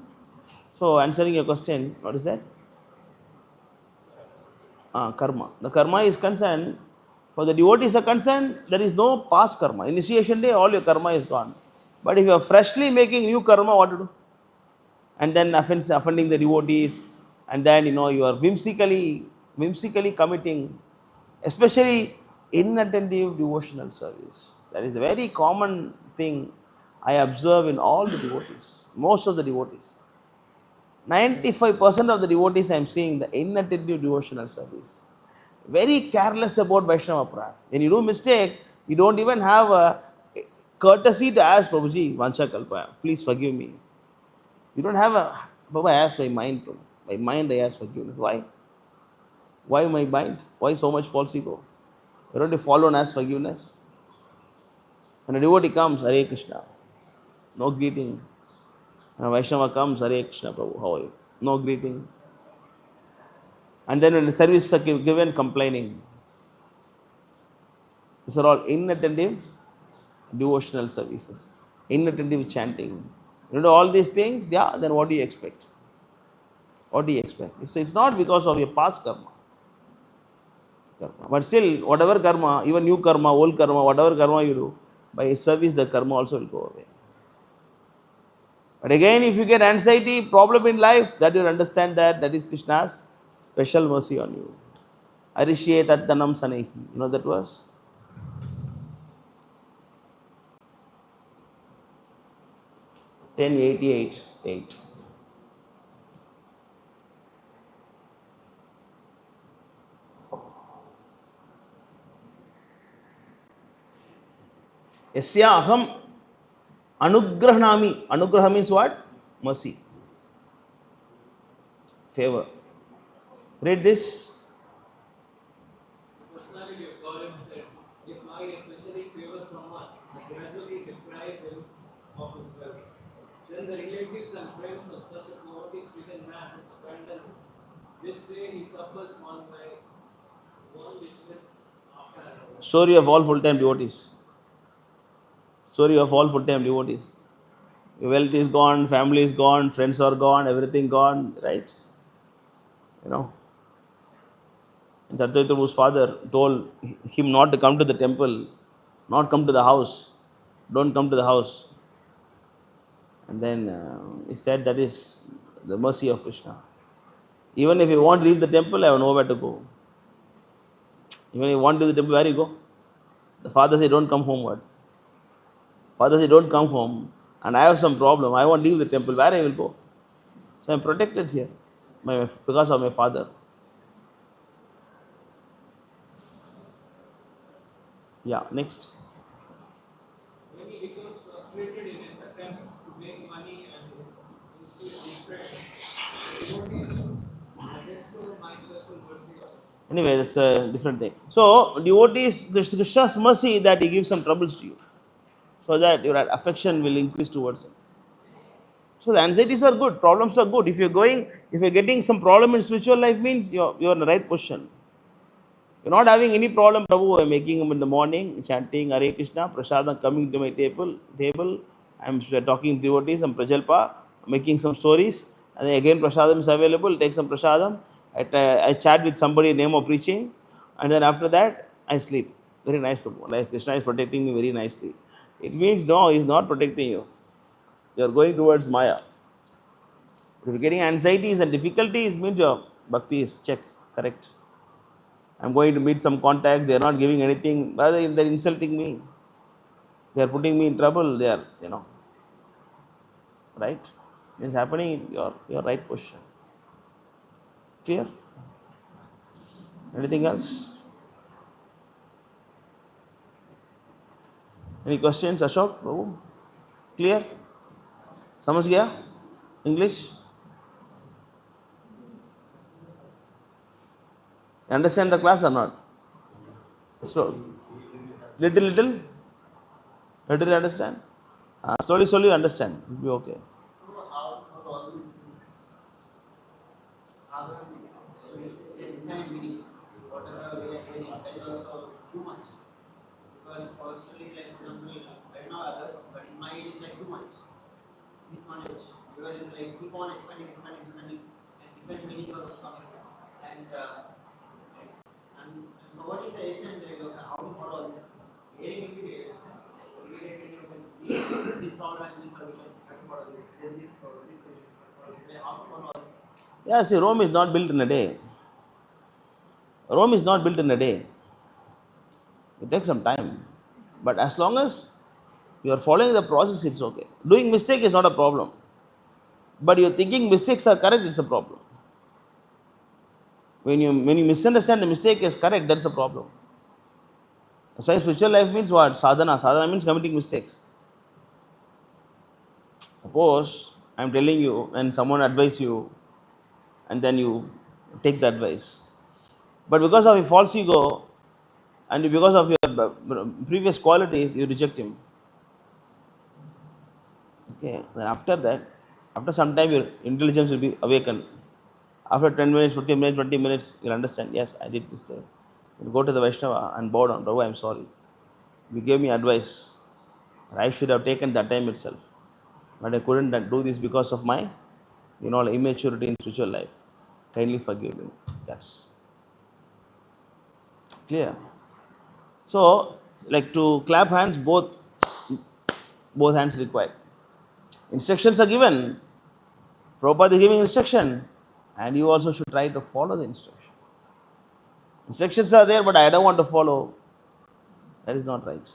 So answering your question, what is that? Karma. The karma is concerned, for the devotees are concerned, there is no past karma. Initiation day, all your karma is gone. But if you are freshly making new karma, what to do? And then offending the devotees, and then you are whimsically committing, especially inattentive devotional service. That is a very common thing I observe in all the devotees, most of the devotees. 95% of the devotees I am seeing the inattentive devotional service. Very careless about Vaishnava Aparat. When you do mistake, you don't even have a courtesy to ask Prabhuji, Vancha Kalpa, please forgive me. You don't have a, Baba, I ask my mind, Prabhu. My mind I ask forgiveness. Why? Why my mind? Why so much false ego? You don't follow and ask forgiveness. When a devotee comes, Hare Krishna, no greeting. And a Vaishnava comes, Hare Krishna, Prabhu, how are you? No greeting. And then when the service is given, complaining. These are all inattentive devotional services, inattentive chanting. All these things, yeah, then what do you expect? What do you expect? It's not because of your past karma. But still, whatever karma, even new karma, old karma, whatever karma you do, by service, the karma also will go away. But again, if you get anxiety, problem in life, that you'll understand that is Krishna's special mercy on you. Arishe taddanam sanehi. You know that verse? (1088) Yasya aham anugrahanami. Anugraha means what? Mercy. Favor. Read this. The personality of God said, if I especially favor someone, I gradually deprive him of his wealth. Then the relatives and friends of such a poverty-stricken man abandon him. This way he suffers one by one wishless after another. Story of all full-time devotees. Story of all full-time devotees. Your wealth is gone, family is gone, friends are gone, everything gone, right? You know, Chaitanya Prabhu's father told him not to come to the temple, not come to the house, don't come to the house. And then he said that is the mercy of Krishna. Even if you want to leave the temple, I have nowhere to go. Even if you want to leave the temple, where you go? The father said, don't come home. What? Father said, don't come home. And I have some problem. I want to leave the temple. Where I will go? So I'm protected here because of my father. Yeah, next. When he becomes frustrated in his attempts to make money and instill hatred, the devotees bestow my special mercy on him. Anyway, that's a different thing. So, devotees, Krishna's mercy that he gives some troubles to you so that your affection will increase towards him. So, the anxieties are good, problems are good. If you're getting some problem in spiritual life, means you're in the right position. You're not having any problem, Prabhu. I'm making him in the morning, chanting Hare Krishna, Prasadam coming to my table. I'm talking to devotees, some Prajalpa, making some stories, and then again Prasadam is available, take some Prasadam. I chat with somebody, name of preaching, and then after that, I sleep. Very nice, Prabhu. Like Krishna is protecting me very nicely. It means no, he's not protecting you. You're going towards Maya. If you're getting anxieties and difficulties, means your bhakti is check, correct. I'm going to meet some contact, they're not giving anything, rather they're insulting me, they're putting me in trouble, they're, right? It's happening in your right position. Clear? Anything else? Any questions, Ashok? Prabhu? Clear? समझ गया? English? You understand the class or not? So, little understand? Slowly understand. It'll be okay. So how all these things, how do we, there's infinite meanings. Whatever we are hearing, that is also too much. Because personally, like for example, I know others, but in my age, it's like too much. This knowledge, because it's like keep on expanding, and different meaning of coming, and and forgetting the essence, like how to follow all these things. Hearing every day, this problem and this solution, how to follow this, then this problem, this solution, how to follow all this. Yeah, see, Rome is not built in a day. Rome is not built in a day. It takes some time. But as long as you are following the process, it's okay. Doing mistake is not a problem. But you're thinking mistakes are correct, it's a problem. When you misunderstand the mistake is correct, that's a problem. So spiritual life means what? Sadhana. Sadhana means committing mistakes. Suppose I'm telling you and someone advise you and then you take the advice. But because of your false ego and because of your previous qualities, you reject him. Okay, then after that, after some time, your intelligence will be awakened. After 10 minutes, 15 minutes, 20 minutes, you'll understand, yes, I did mistake. You'll go to the Vaishnava and bow down. Prabhu, I'm sorry. You gave me advice. I should have taken that time itself. But I couldn't do this because of my, immaturity in spiritual life. Kindly forgive me. That's clear. So, like to clap hands, both hands required. Instructions are given. Prabhupada is giving instruction, and you also should try to follow the instruction. Instructions are there, but I don't want to follow. That is not right.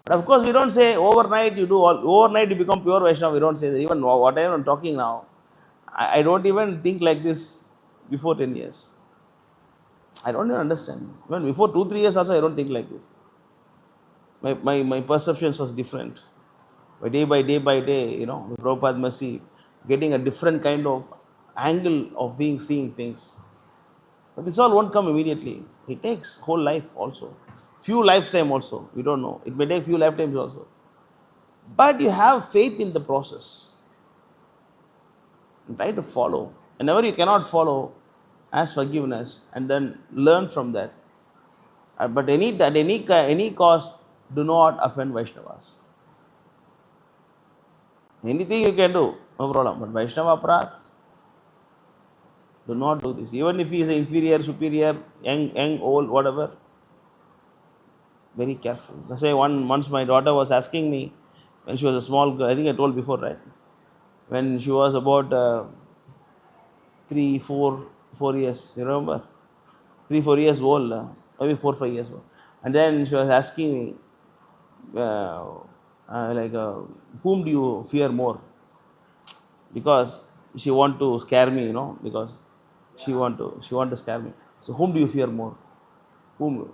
But of course, we don't say overnight overnight you become pure Vaishnava. We don't say that. Even whatever I'm talking now, I don't even think like this before 10 years. I don't even understand. Even before 2, 3 years also, I don't think like this. My perceptions was different. By day, the Prabhupada mercy, getting a different kind of angle of seeing things. But this all won't come immediately. It takes whole life also. Few lifetime also. We don't know. It may take few lifetimes also. But you have faith in the process. And try to follow. Whenever you cannot follow, ask forgiveness and then learn from that. But at any cost, do not offend Vaishnavas. Anything you can do, no problem. But Vaishnava aparadh, Do not do this. Even if he is inferior, superior, young, old, whatever, very careful. That's why once my daughter was asking me when she was a small girl, I think I told before, right? When she was about 3, 4 years, you remember? 3, 4 years old, maybe 4, 5 years old. And then she was asking me, uh, like, whom do you fear more? Because she want to scare me, because she want to scare me. So whom do you fear more? Whom?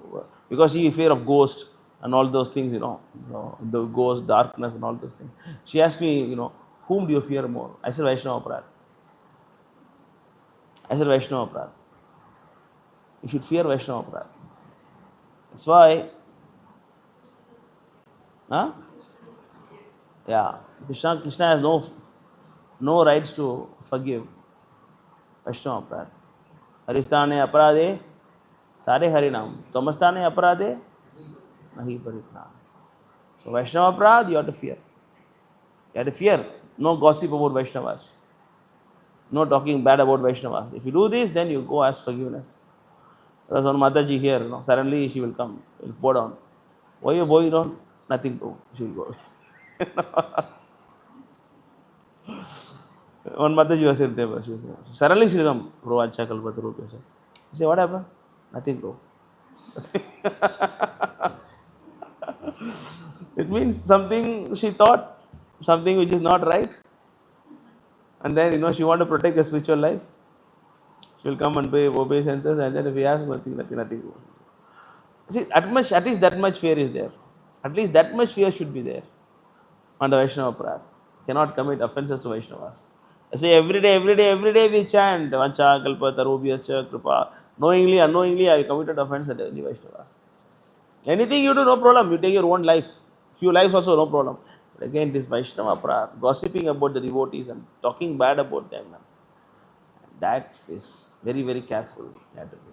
Because she fear of ghost and all those things, the ghost, darkness, and all those things. She asked me, whom do you fear more? I said Vaishnava Prad. I said Vaishnava Prad. You should fear Vaishnava Prad. That's why, huh? Yeah, Krishna has no rights to forgive Vaishnava Prad. Haristane aparade, tare harinam. Tamastane aparade, nahi paritram. So Vaishnava Prad, you have to fear. You have to fear. No gossip about Vaishnavas. No talking bad about Vaishnavas. If you do this, then you go ask forgiveness. There's one Mataji here, suddenly she will come, will bow down. Why you bowing down? Nothing to. She will go. One Mataji was here, she was here. Suddenly she will come. Bro, acha kalpata rupe. I say, what happened? Nothing, bro. It means something she thought, something which is not right. And then, she want to protect her spiritual life. She will come and pay obeisances, and then if we ask, nothing. See, at least that much fear is there. At least that much fear should be there on the Vaishnava path. Cannot commit offenses to Vaishnavas. I say every day we chant Vancha, Kalpa, Tarubhyascha, Kripa. Knowingly, unknowingly, I committed offense at any Vaishnavas. Anything you do, no problem. You take your own life. Few lives also, no problem. But again, this Vaishnava path, gossiping about the devotees and talking bad about them, that is very, very careful. You have to be.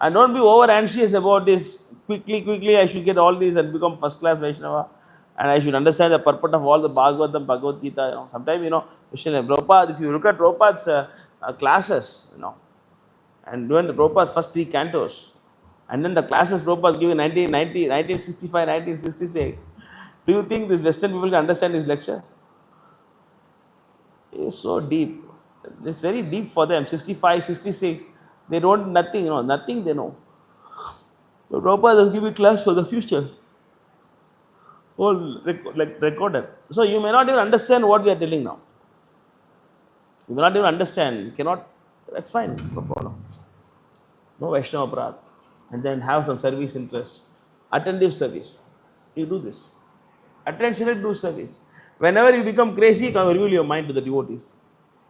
And don't be over anxious about this. Quickly, I should get all these and become first class Vaishnava. And I should understand the purport of all the Bhagavatam, Bhagavad Gita. Sometimes, Prabhupada, if you look at Prabhupada's classes, and when the Prabhupada's first 3 cantos, and then the classes Prabhupada gave in 1965, 1966, do you think these Western people can understand his lecture? It's so deep. It's very deep for them. 65, 66, they don't nothing, nothing they know. The Prabhupada will give you class for the future. All recorded. So you may not even understand what we are telling now. You may not even understand. You cannot. That's fine. No problem. No Vaishnava Prad. And then have some service interest. Attentive service. You do this. Attentionate do service. Whenever you become crazy, come reveal your mind to the devotees.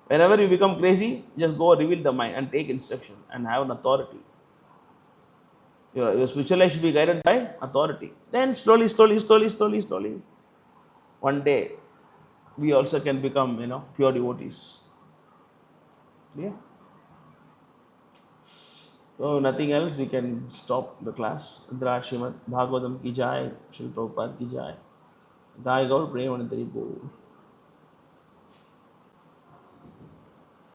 Whenever you become crazy, just go reveal the mind and take instruction and have an authority. Your spiritual life should be guided by authority. Then slowly, one day, we also can become, pure devotees. Yeah. So nothing else, we can stop the class. Indra Srimad Bhagavatam ki jai, Shri Prabhupada ki jai. Jai Gaur Premanantari Bol.